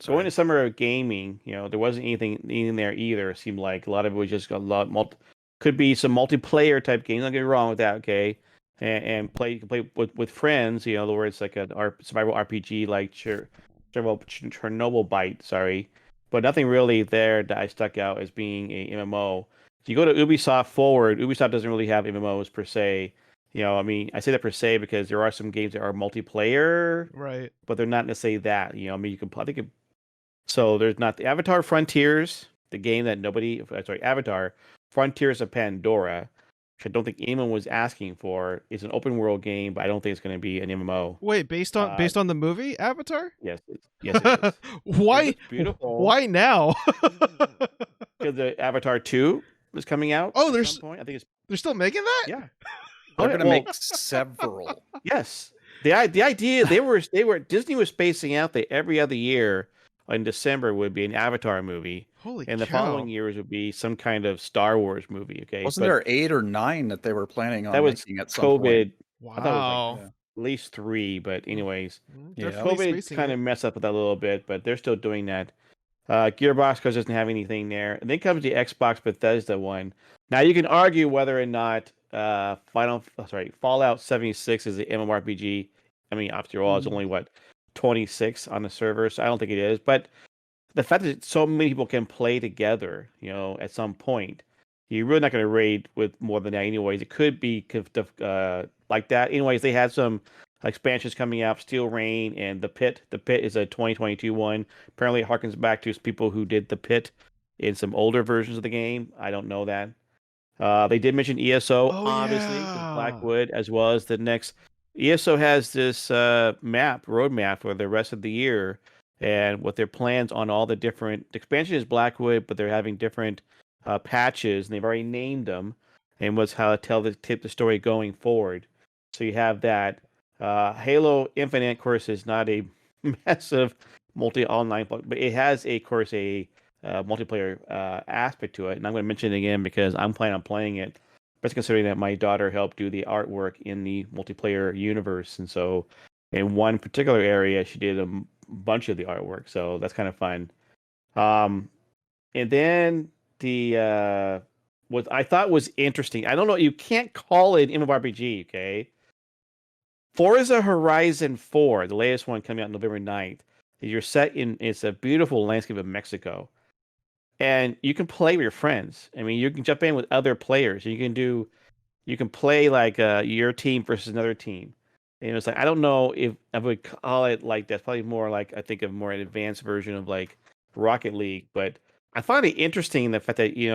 Going to Summer of Gaming, there wasn't anything in there either. It seemed like a lot of it was just a lot could be some multiplayer type games. Don't get me wrong with that, okay? And play with friends, where it's like a survival RPG like Chernobyl Bite, sorry. But nothing really there that I stuck out as being a MMO. If you go to Ubisoft Forward, Ubisoft doesn't really have MMOs per se. I mean, I say that per se because there are some games that are multiplayer, right? But they're not necessarily that. I mean, so there's not the Avatar Frontiers, the game that Avatar Frontiers of Pandora, which I don't think anyone was asking for. It's an open world game, but I don't think it's going to be an MMO. Wait, based on the movie Avatar? Yes, it is. Why? Beautiful. Why now? Because the Avatar 2 was coming out. Oh, at some point. I think they're still making that. Yeah, they're going to make several. Yes, the idea they were Disney was spacing out that every other year in December would be an Avatar movie. Holy and cow. The following years would be some kind of Star Wars movie. Okay, wasn't there 8 or 9 that they were planning on making at some COVID? Point? Wow, I thought it was like, at least 3. But anyways, COVID kind of messed up with that a little bit, but they're still doing that. Gearbox doesn't have anything there, and then comes the Xbox Bethesda one. Now you can argue whether or not Fallout 76 is an MMORPG. I mean, after all, it's only 26 on the server, so I don't think it is. But the fact that so many people can play together, at some point, you're really not going to raid with more than that anyways. It could be like that. Anyways, they had some expansions coming out, Steel Rain and The Pit. The Pit is a 2022 one. Apparently, it harkens back to people who did The Pit in some older versions of the game. I don't know that. They did mention ESO, Oh obviously, with yeah. Blackwood, as well as the next. ESO has this roadmap for the rest of the year, and what their plans on all the different the expansion is Blackwood, but they're having different patches, and they've already named them, and what's how to tell the story going forward. So you have that. Halo Infinite, of course, is not a massive multi-online, but it has of course, a multiplayer aspect to it. And I'm going to mention it again because I'm planning on playing it, especially considering that my daughter helped do the artwork in the multiplayer universe. And so in one particular area, she did a bunch of the artwork. So that's kind of fun. And then what I thought was interesting, I don't know, you can't call it MMORPG, okay? Forza Horizon 4, the latest one coming out November 9th, you're set in, it's a beautiful landscape of Mexico. And you can play with your friends. I mean, you can jump in with other players. You can play like your team versus another team. And it's like, I don't know if I would call it like that's probably more like, I think of more an advanced version of like Rocket League. But I find it interesting the fact that, we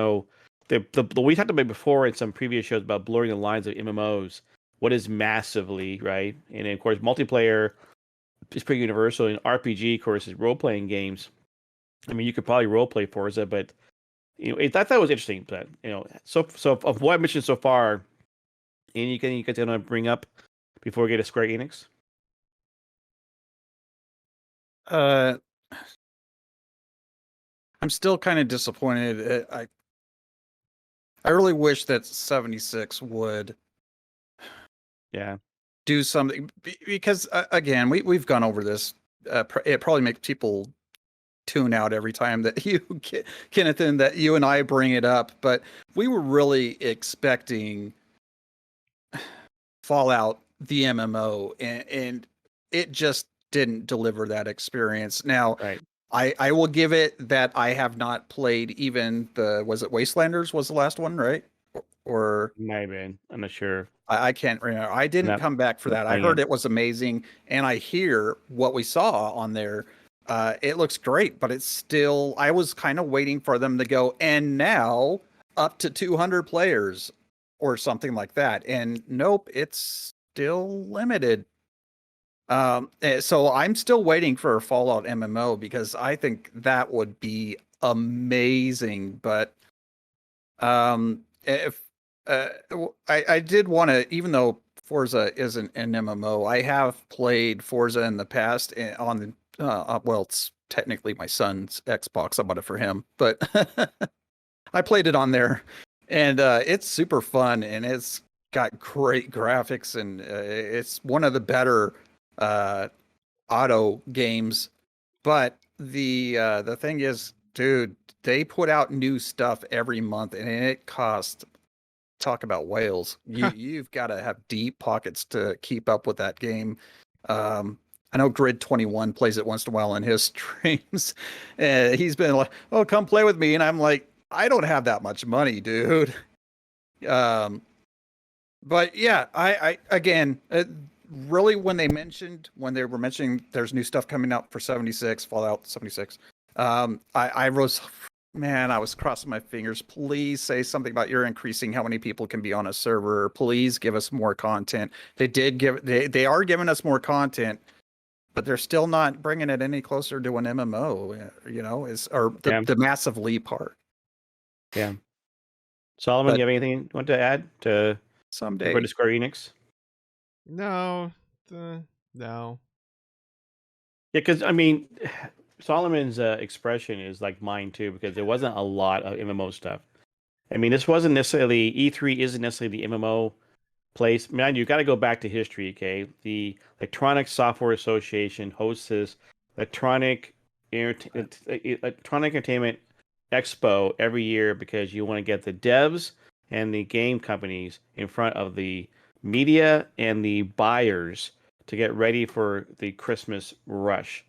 talked about before in some previous shows about blurring the lines of MMOs. What is massively, right? And then, of course, multiplayer is pretty universal. And RPG, of course, is role playing games. I mean, you could probably role play Forza, but I thought that was interesting. But so of what I mentioned so far, anything you guys want to bring up before we get to Square Enix? I'm still kind of disappointed. I really wish that 76 would do something because again, we've gone over this. It probably makes people tune out every time that you, Kenneth, and that you and I bring it up, but we were really expecting Fallout, the MMO, and it just didn't deliver that experience. Now, Right. I will give it that I have not played even was it Wastelanders was the last one, right? Or Might have been. I'm not sure. I can't remember. I didn't Not come back for that. I playing heard it. it was amazing, and I hear what we saw on there. It looks great, but it's still. I was kind of waiting for them to go, and now up to 200 players or something like that. And nope, it's still limited. So I'm still waiting for a Fallout MMO because I think that would be amazing. But if I did want to, even though Forza isn't an MMO, I have played Forza in the past on the well, it's technically my son's Xbox. I bought it for him, but I played it on there, and it's super fun, and it's got great graphics, and it's one of the better auto games. But the thing is, dude, they put out new stuff every month, and it costs. Talk about whales. You've got to have deep pockets to keep up with that game. I know Grid 21 plays it once in a while in his streams. He's been like, "Oh, come play with me," and I'm like, "I don't have that much money, dude." But yeah, I again, really when they were mentioning there's new stuff coming out for 76, Fallout 76. I was. Man, I was crossing my fingers. Please say something about you're increasing how many people can be on a server. Please give us more content. They are giving us more content, but they're still not bringing it any closer to an MMO. The massive leap part. Yeah. Solomon, But you have anything you want to add to someday? go to Square Enix? No. Yeah, because I mean, Solomon's expression is like mine too, because there wasn't a lot of MMO stuff. I mean, this wasn't necessarily E3 isn't necessarily the MMO place. Man, you got to go back to history. Okay, the Electronic Software Association hosts this electronic entertainment expo every year because you want to get the devs and the game companies in front of the media and the buyers to get ready for the Christmas rush.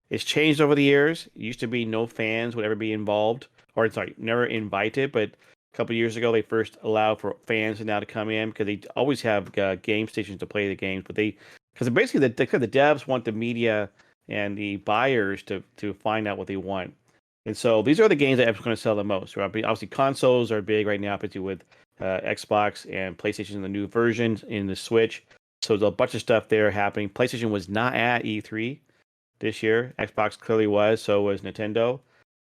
It's changed over the years. It used to be no fans would ever be involved, or sorry, never invited. But a couple of years ago, they first allowed for fans now to come in because they always have game stations to play the games. But they because basically the devs want the media and the buyers to find out what they want. And so these are the games that are going to sell the most. Right? Obviously, consoles are big right now, particularly with Xbox and PlayStation in the new versions in the Switch. So there's a bunch of stuff there happening. PlayStation was not at E3 this year. Xbox clearly was. So was Nintendo.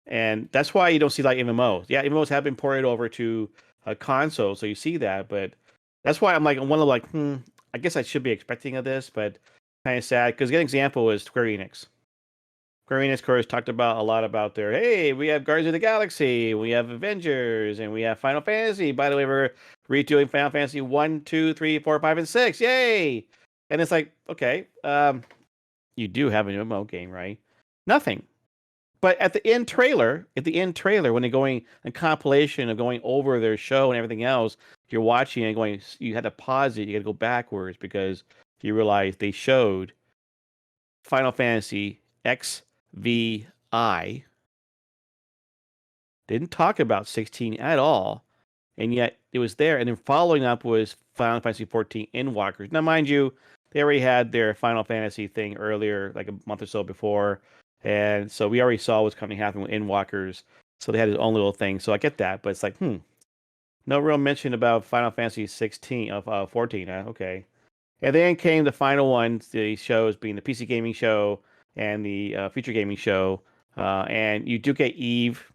And that's why you don't see like MMOs. Yeah, MMOs have been ported over to a console, so you see that. But that's why I'm like, I guess I should be expecting of this, but kind of sad because a good example is Square Enix. Square Enix, of course, talked about a lot about their, hey, we have Guardians of the Galaxy, we have Avengers, and we have Final Fantasy. By the way, we're redoing Final Fantasy 1, 2, 3, 4, 5, and 6. Yay! And it's like, okay, you do have an MMO game, right? Nothing. But at the end trailer, when they're going a compilation of going over their show and everything else, you're watching and going, you had to pause it, you got to go backwards because you realize they showed Final Fantasy XVI. Didn't talk about 16 at all, and yet it was there. And then following up was Final Fantasy XIV Endwalkers. Now, mind you, they already had their Final Fantasy thing earlier, like a month or so before. And so we already saw what's coming to happen with Endwalkers. So they had his own little thing. So I get that, but it's like, no real mention about Final Fantasy 16 of 14. Okay. And then came the final one, the shows being the PC gaming show and the future gaming show. And you do get Eve.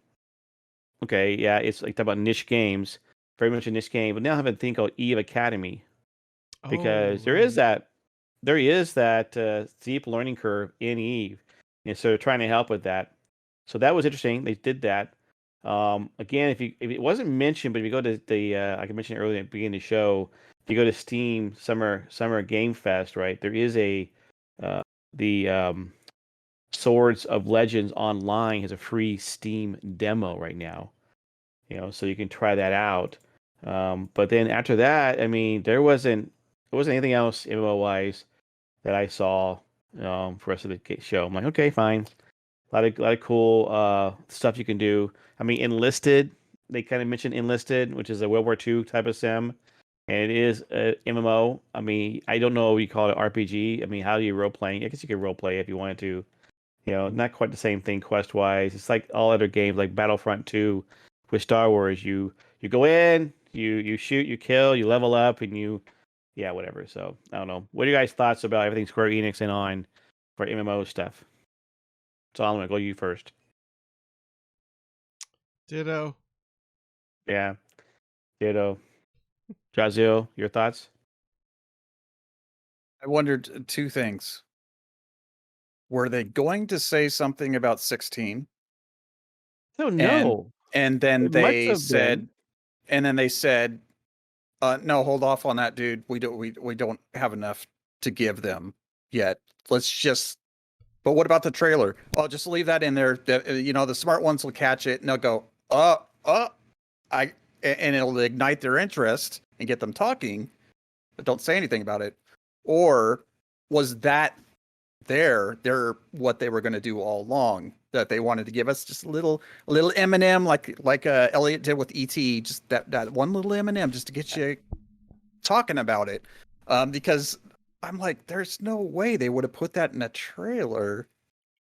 Okay, yeah, it's like talk about niche games, very much a niche game. But now I have to think of Eve Academy because there is that steep learning curve in Eve, and so they're trying to help with that. So that was interesting. They did that. Again, if it wasn't mentioned, but if you go to the like I mentioned earlier at the beginning of the show, if you go to Steam Summer Game Fest, right? There is the Swords of Legends Online has a free Steam demo right now. So you can try that out. But then after that, I mean, there wasn't anything else MMO wise that I saw for the rest of the show. I'm like, okay, fine. A lot of cool stuff you can do. I mean, Enlisted. They kind of mentioned Enlisted, which is a World War II type of sim, and it is a MMO. I mean, I don't know what you call it RPG. I mean, how do you role playing? I guess you could role play if you wanted to. Not quite the same thing quest wise. It's like all other games, like Battlefront 2 with Star Wars. You go in, you shoot, you kill, you level up, and whatever. So I don't know. What are you guys' thoughts about everything Square Enix and on for MMO stuff? Solomon, go you first. Ditto. Yeah, ditto. Jazio, your thoughts? I wondered two things. Were they going to say something about 16? I don't know. And then It might they have said, been. no, hold off on that, dude. We don't have enough to give them yet. But what about the trailer? Oh, just leave that in there. The smart ones will catch it and they'll go, and it'll ignite their interest and get them talking, but don't say anything about it. Or was that they're what they were going to do all along, that they wanted to give us just a little M&M like Elliot did with ET, just that one little M&M just to get you talking about it, because I'm like, there's no way they would have put that in a trailer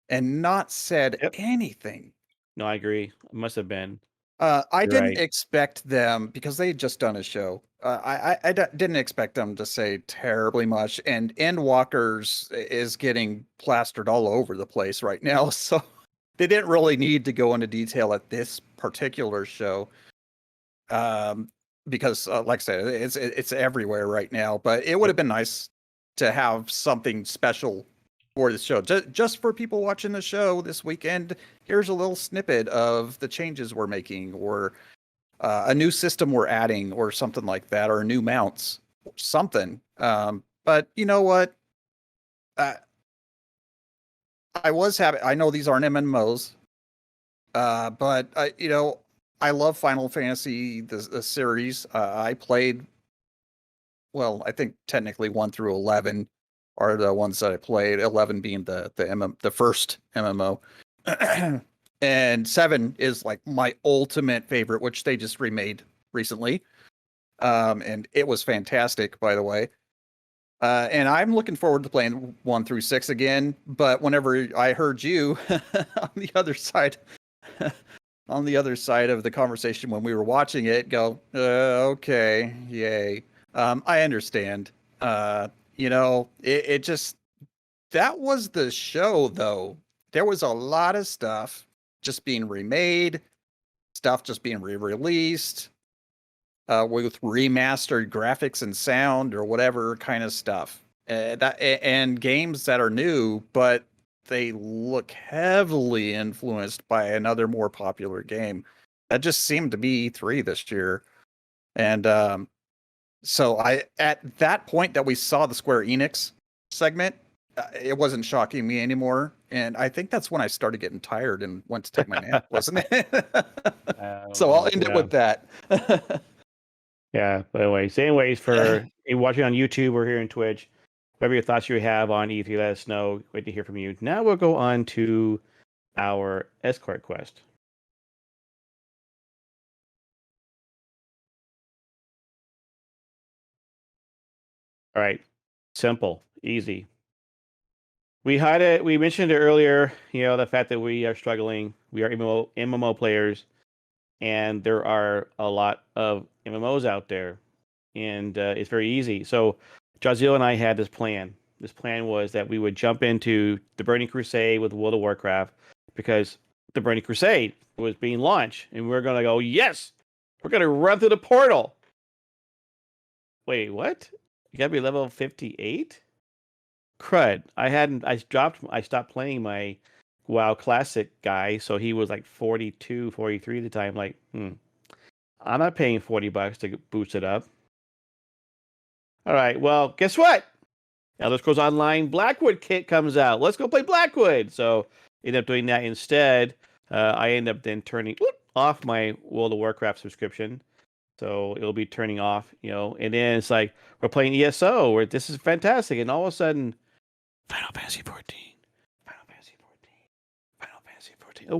and not said anything. No, I agree. It must have been. I didn't expect them, because they had just done a show. I didn't expect them to say terribly much, and Endwalkers is getting plastered all over the place right now, so they didn't really need to go into detail at this particular show, because, like I said, it's everywhere right now. But it would have been nice to have something special for the show, just for people watching the show this weekend. Here's a little snippet of the changes we're making, or a new system we're adding, or something like that, or new mounts, or something. But you know what? I was happy. I know these aren't MMOs, but I love Final Fantasy the series. I played, well, I think technically 1 through 11 are the ones that I played. 11 being the first MMO. And 7 is like my ultimate favorite, which they just remade recently. And it was fantastic, by the way. And I'm looking forward to playing 1 through 6 again. But whenever I heard you on the other side, on the other side of the conversation when we were watching it, go, okay, yay. I understand. It just, that was the show though. There was a lot of stuff just being remade, stuff just being re-released, with remastered graphics and sound or whatever kind of stuff. And games that are new, but they look heavily influenced by another more popular game. That just seemed to be E3 this year. And so at that point that we saw the Square Enix segment, it wasn't shocking me anymore. And I think that's when I started getting tired and went to take my nap, wasn't it? So I'll end it with that. Yeah, but anyways, for you watching on YouTube or here on Twitch, whatever your thoughts you have on E3, let us know. Wait to hear from you. Now we'll go on to our escort quest. All right, simple, easy. We mentioned it earlier, the fact that we are struggling. We are MMO players, and there are a lot of MMOs out there, and it's very easy. So Jaziel and I had this plan. This plan was that we would jump into the Burning Crusade with World of Warcraft because the Burning Crusade was being launched, and we're going to go, yes, we're going to run through the portal. Wait, what? You got to be level 58? Crud. I stopped playing my WoW Classic guy, so he was like 42, 43 at the time. Like, I'm not paying $40 to boost it up. All right, well, guess what? Elder Scrolls Online Blackwood kit comes out. Let's go play Blackwood. So end up doing that instead. I end up then turning off my World of Warcraft subscription. So it'll be turning off, and then it's like we're playing ESO where this is fantastic, and all of a sudden Final Fantasy XIV. Final Fantasy XIV. Final Fantasy XIV. Oh,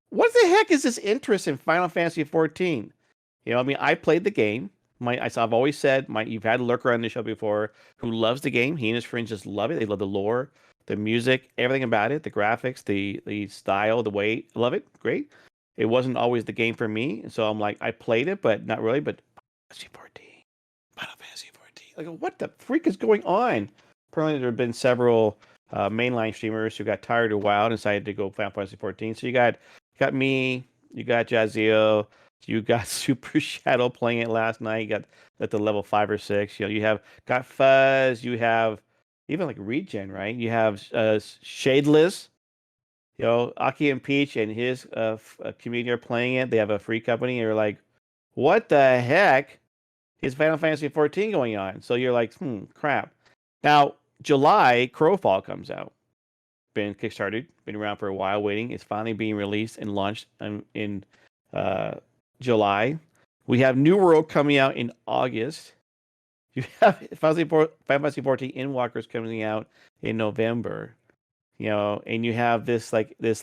what the heck is this interest in Final Fantasy XIV? I played the game. I've always said, you've had a lurker on the show before who loves the game. He and his friends just love it. They love the lore, the music, everything about it, the graphics, the style, the way. Love it. Great. It wasn't always the game for me. So I'm like, I played it, but not really. But Final Fantasy XIV. Like, what the freak is going on? Apparently, there have been several mainline streamers who got tired of WoW and decided to go Final Fantasy XIV. So you got me, you got Jaziel, you got Super Shadow playing it last night. You got at the level 5 or 6. You have got Fuzz. You have even like Regen, right? You have Shadeless. Aki and Peach and his community are playing it. They have a free company. And you're like, what the heck is Final Fantasy XIV going on? So you're like, crap. Now, July, Crowfall comes out. Been kickstarted, been around for a while waiting. It's finally being released and launched in July. We have New World coming out in August. You have Final Fantasy XIV Endwalkers coming out in November. And you have this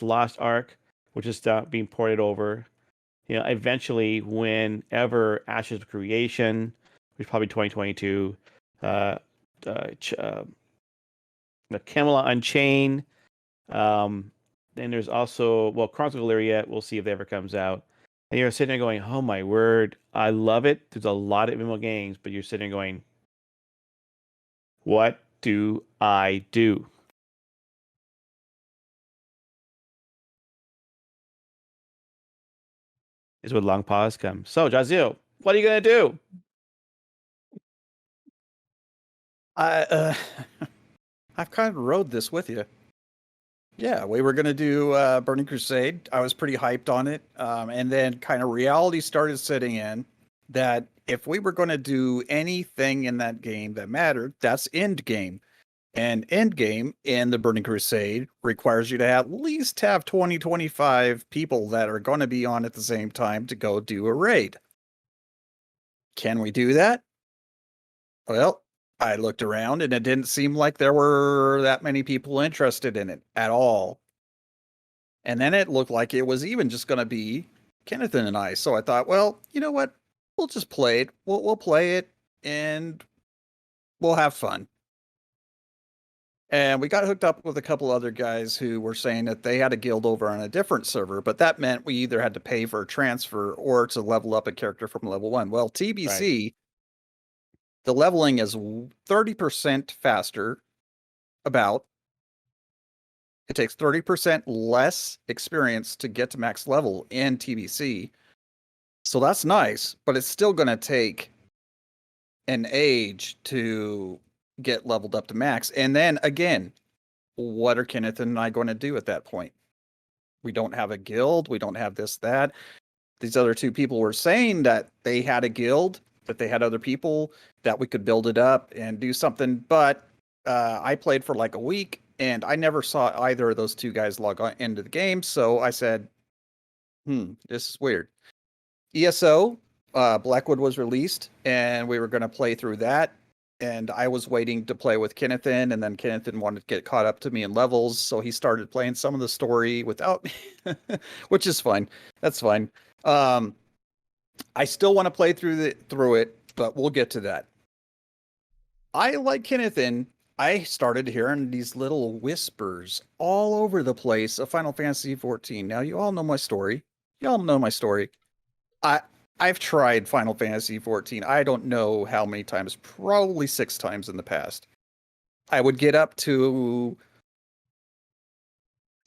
Lost Ark, which is being ported over. Eventually, whenever Ashes of Creation, which is probably 2022, the Camelot Unchained. Then there's also Chronicles of Lyria. We'll see if that ever comes out. And you're sitting there going, "Oh my word, I love it." There's a lot of MMO games, but you're sitting there going, "What do I do?" Is what long pause comes. So, Jaziel, what are you gonna do? I've kind of rode this with you. Yeah, we were gonna do Burning Crusade. I was pretty hyped on it, and then kind of reality started setting in that if we were going to do anything in that game that mattered, that's end game. And end game in the Burning Crusade requires you to at least have 20, 25 people that are going to be on at the same time to go do a raid. Can we do that? Well, I looked around and it didn't seem like there were that many people interested in it at all. And then it looked like it was even just going to be Kenneth and I. So I thought, well, you know what? We'll just play it. We'll play it and we'll have fun. And we got hooked up with a couple other guys who were saying that they had a guild over on a different server, but that meant we either had to pay for a transfer or to level up a character from level 1. Well, TBC, the leveling is 30% faster, about. It takes 30% less experience to get to max level in TBC. So that's nice, but it's still going to take an age to get leveled up to max. And then again, what are Kenneth and I going to do at that point? We don't have a guild. We don't have this, that. These other two people were saying that they had a guild, that they had other people, that we could build it up and do something. But I played for like a week and I never saw either of those two guys log on into the game. So I said, this is weird. ESO, Blackwood was released and we were going to play through that. And I was waiting to play with Kennethan, and then Kennethan wanted to get caught up to me in levels, so he started playing some of the story without me, which is fine. That's fine. I still want to play through it, but we'll get to that. I, like Kennethan, I started hearing these little whispers all over the place of Final Fantasy XIV. Now, you all know my story. I've tried Final Fantasy XIV. I don't know how many times, probably 6 times in the past. I would get up to,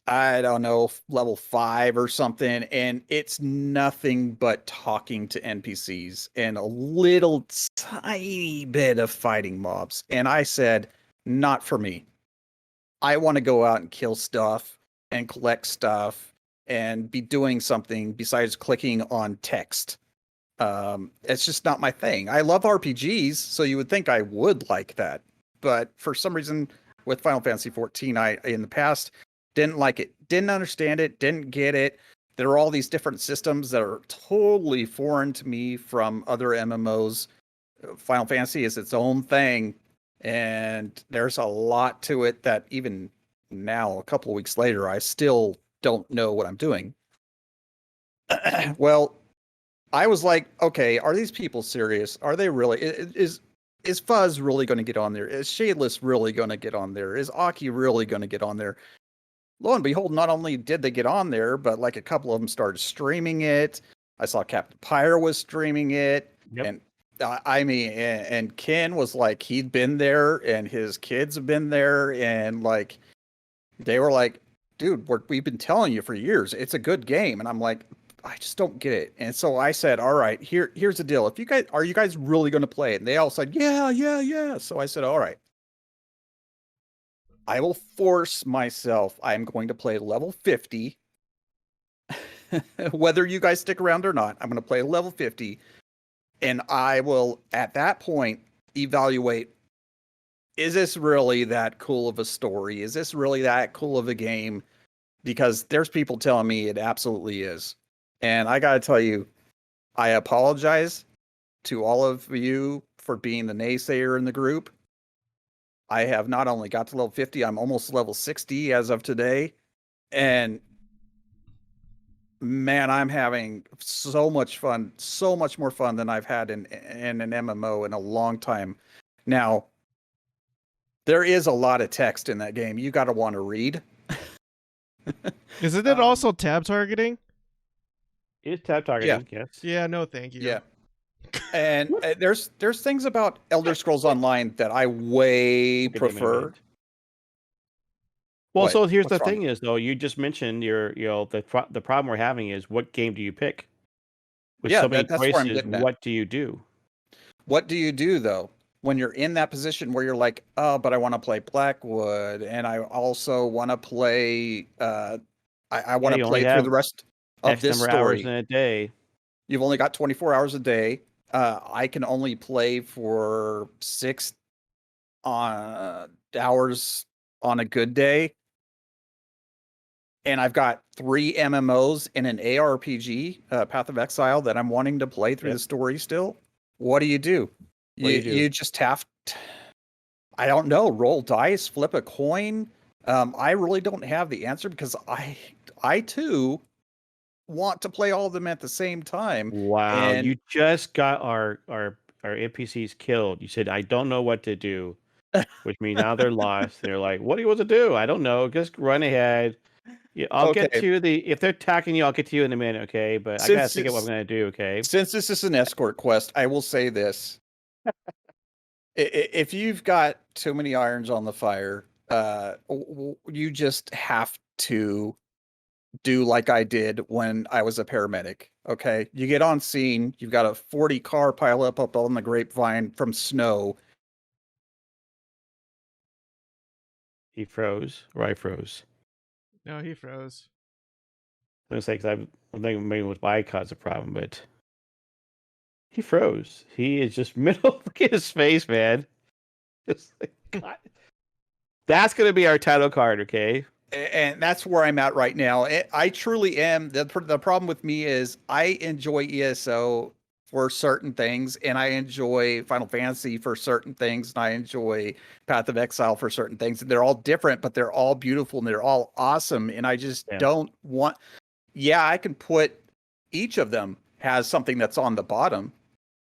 I don't know, level 5 or something, and it's nothing but talking to NPCs and a little tiny bit of fighting mobs. And I said, not for me. I want to go out and kill stuff and collect stuff and be doing something besides clicking on text. It's just not my thing. I love RPGs, so you would think I would like that. But for some reason, with Final Fantasy XIV, I, in the past, didn't like it, didn't understand it, didn't get it. There are all these different systems that are totally foreign to me from other MMOs. Final Fantasy is its own thing, and there's a lot to it that even now, a couple of weeks later, I still don't know what I'm doing. Well, I was like, okay, are these people serious? Are they really? Is Fuzz really going to get on there? Is Shadeless really going to get on there? Is Aki really going to get on there? Lo and behold, not only did they get on there, but like a couple of them started streaming it. I saw Captain Pyre was streaming it. Yep. And I mean, and Ken was like, he'd been there and his kids have been there. And like, they were like, dude, we've been telling you for years, it's a good game. And I'm like, I just don't get it. And so I said, all right, here's the deal. If you guys really going to play it? And they all said, yeah. So I said, all right, I will force myself. I'm going to play level 50. Whether you guys stick around or not, I'm going to play level 50. And I will, at that point, evaluate, is this really that cool of a story? Is this really that cool of a game? Because there's people telling me it absolutely is. And I got to tell you, I apologize to all of you for being the naysayer in the group. I have not only got to level 50, I'm almost level 60 as of today. And man, I'm having so much fun, so much more fun than I've had in an MMO in a long time. Now, there is a lot of text in that game. You got to want to read. Isn't it also tab targeting? It is tab targeting, yes. Yeah, no, thank you. Yeah. And there's things about Elder Scrolls Online that I way prefer. Well, What? so here's What's the thing wrong? is, though, you just mentioned the problem we're having is what game do you pick? With Yeah, so many that's where I'm choices, getting at. what do you do? What do you do, though, when you're in that position where you're like, oh, but I want to play Blackwood, and I also want to play, I want you to only play through have the rest of X this number of hours story. in a day. You've only got 24 hours a day. I can only play for 6 hours on a good day. And I've got 3 MMOs and an ARPG, Path of Exile, that I'm wanting to play through the story still. What do you do? You just have to, I don't know, roll dice, flip a coin. I really don't have the answer because I too want to play all of them at the same time. Wow, And you just got our our NPCs killed. You said, I don't know what to do, which means now they're lost. They're like, what do you want to do? I don't know. Just run ahead. Yeah, I'll get Okay. to if they're attacking you, I'll get to you in a minute, okay? But I gotta think of what I'm gonna do, okay? Since this is an escort quest, I will say this: if you've got too many irons on the fire, you just have to do like I did when I was a paramedic. Okay, you get on scene, you've got a 40 car pile up on the grapevine from snow. He froze, or I froze. No, he froze. I was gonna say, because I'm thinking maybe it was my cause a problem, but he froze. He is just middle. Look at his face, man. It's like, God. That's gonna be our title card, okay? And that's where I'm at right now. I truly am. The problem with me is I enjoy ESO for certain things, and I enjoy Final Fantasy for certain things, and I enjoy Path of Exile for certain things. And they're all different, but they're all beautiful and they're all awesome. And I just don't want. Yeah, I can put each of them has something that's on the bottom.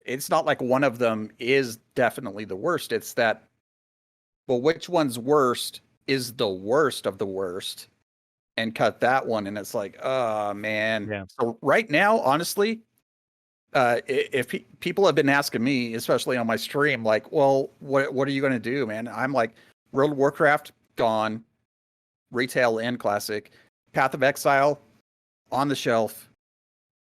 It's not like one of them is definitely the worst. It's that, well, which one's worst is the worst of the worst, and cut that one. And it's like, oh man. Yeah. So right now, honestly, if people have been asking me, especially on my stream, like, well, what are you going to do, man? I'm like, World of Warcraft gone, retail and classic, Path of Exile on the shelf,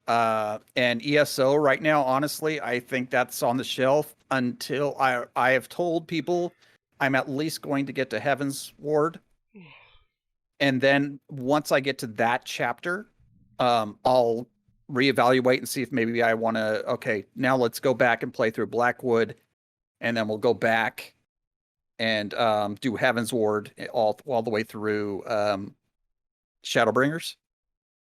and ESO right now, honestly, I think that's on the shelf until I have told people I'm at least going to get to Heaven's Ward. And then once I get to that chapter, I'll reevaluate and see if maybe I want to, okay, now let's go back and play through Blackwood. And then we'll go back and do Heaven's Ward all the way through Shadowbringers.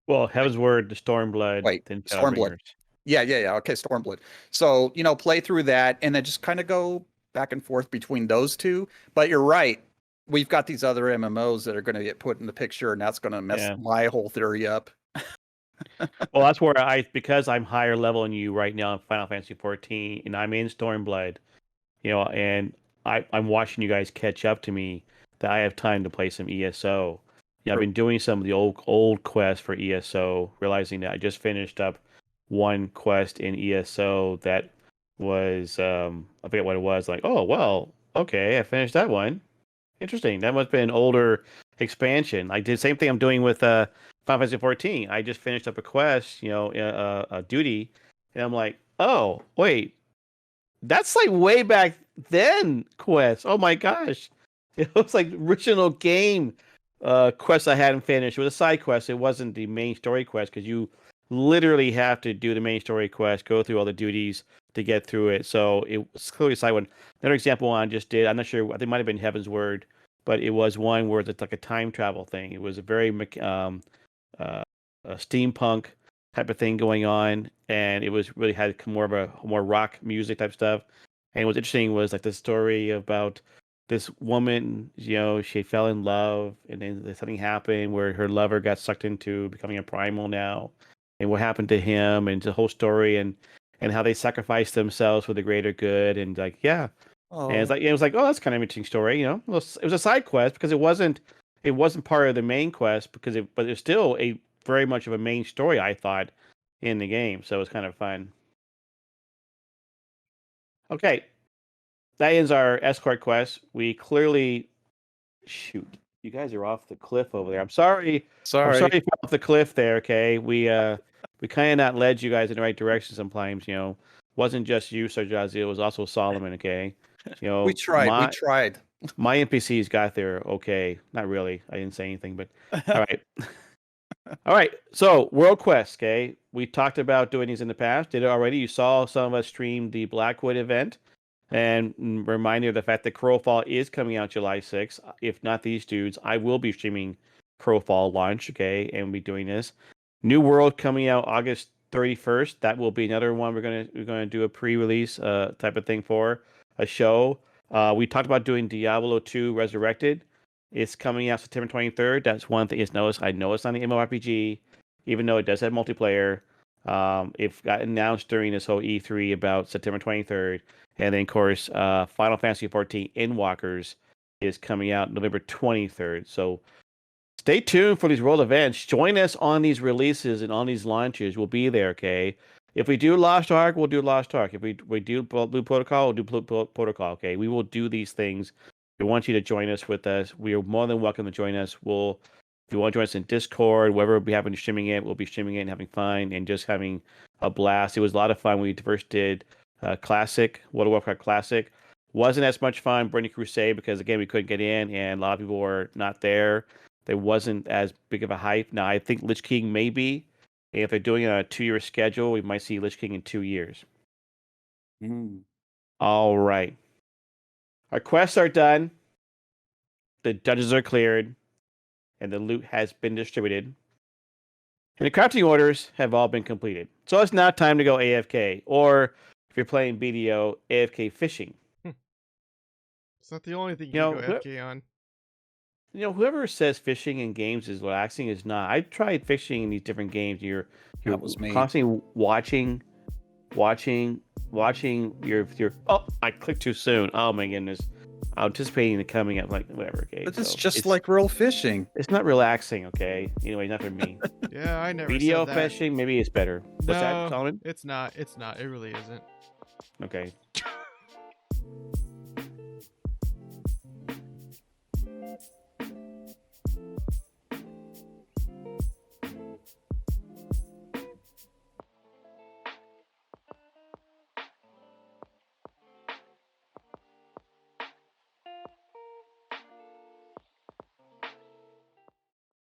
Well, Heaven's Word, the Stormblood, then Stormblood. Yeah. Okay, Stormblood. So, play through that and then just kind of go back and forth between those two. But you're right. We've got these other MMOs that are going to get put in the picture, and that's going to mess my whole theory up. Well, that's where because I'm higher level than you right now in Final Fantasy XIV, and I'm in Stormblood, and I'm watching you guys catch up to me, that I have time to play some ESO. Yeah, I've been doing some of the old quests for ESO, realizing that I just finished up one quest in ESO that was, I forget what it was, like, oh, well, okay, I finished that one. Interesting. That must have been an older expansion. I did the same thing I'm doing with Final Fantasy XIV. I just finished up a quest, a duty, and I'm like, oh, wait, that's like way back then quest. Oh my gosh. It was like original game quest I hadn't finished. It was a side quest. It wasn't the main story quest, because you literally have to do the main story quest, go through all the duties to get through it. So it was clearly a side one. Another example one I just did, I'm not sure, I think it might have been Heaven's Word, but it was one where it's like a time travel thing. It was a very a steampunk type of thing going on, and it was really had more rock music type stuff. And what's interesting was like the story about this woman, she fell in love, and then something happened where her lover got sucked into becoming a primal now, and what happened to him, and the whole story, and how they sacrificed themselves for the greater good, and like, yeah. Oh. And it was like, oh, that's kind of an interesting story, It was a side quest because it wasn't part of the main quest, but it's still a very much of a main story, I thought, in the game. So it was kind of fun. Okay. That ends our escort quest. We clearly, shoot, you guys are off the cliff over there. I'm sorry. I'm sorry if you're off the cliff there. Okay, we kind of not led you guys in the right direction sometimes. Wasn't just you, Sir Jazzy. It was also Solomon. Okay, we tried. My NPCs got there. Okay, not really. I didn't say anything, but all right. All right. So World Quest. Okay, we talked about doing these in the past. Did it already? You saw some of us stream the Blackwood event. And reminder of the fact that Crowfall is coming out July 6th. If not these dudes, I will be streaming Crowfall launch, okay, and be doing this. New World coming out August 31st. That will be another one we're gonna do a pre-release type of thing for a show. We talked about doing Diablo 2 Resurrected. It's coming out September 23rd. That's one thing I know it's on the MMORPG, even though it does have multiplayer. It got announced during this whole E3 about September 23rd. And then, of course, Final Fantasy XIV Endwalkers is coming out November 23rd. So stay tuned for these world events. Join us on these releases and on these launches. We'll be there, okay? If we do Lost Ark, we'll do Lost Ark. If we do Blue Protocol, we'll do Blue Protocol, okay? We will do these things. We want you to join us with us. We are more than welcome to join us. If you want to join us in Discord, wherever we happen to streaming it, we'll be streaming it and having fun and just having a blast. It was a lot of fun. We first did Classic, World of Warcraft Classic. Wasn't as much fun, Burning Crusade, because again, we couldn't get in and a lot of people were not there. There wasn't as big of a hype. Now, I think Lich King may be. If they're doing a 2-year schedule, we might see Lich King in 2 years. All right. Our quests are done. The dungeons are cleared. And the loot has been distributed. And the crafting orders have all been completed. So it's now time to go AFK. Or if you're playing BDO, AFK fishing. It's not the only thing you You can know, go AFK on. You know, whoever says fishing in games is relaxing is not. I tried fishing in these different games. You're That was me. constantly watching your. Oh, I clicked too soon. Oh my goodness. I'm anticipating it coming up, like whatever. Okay, But it's so just like real fishing. it's not relaxing. Okay, anyway, not for me. Yeah, I never Video said that. fishing, maybe it's better. What's that, No, Solomon? it's not. It's not. It really isn't. Okay.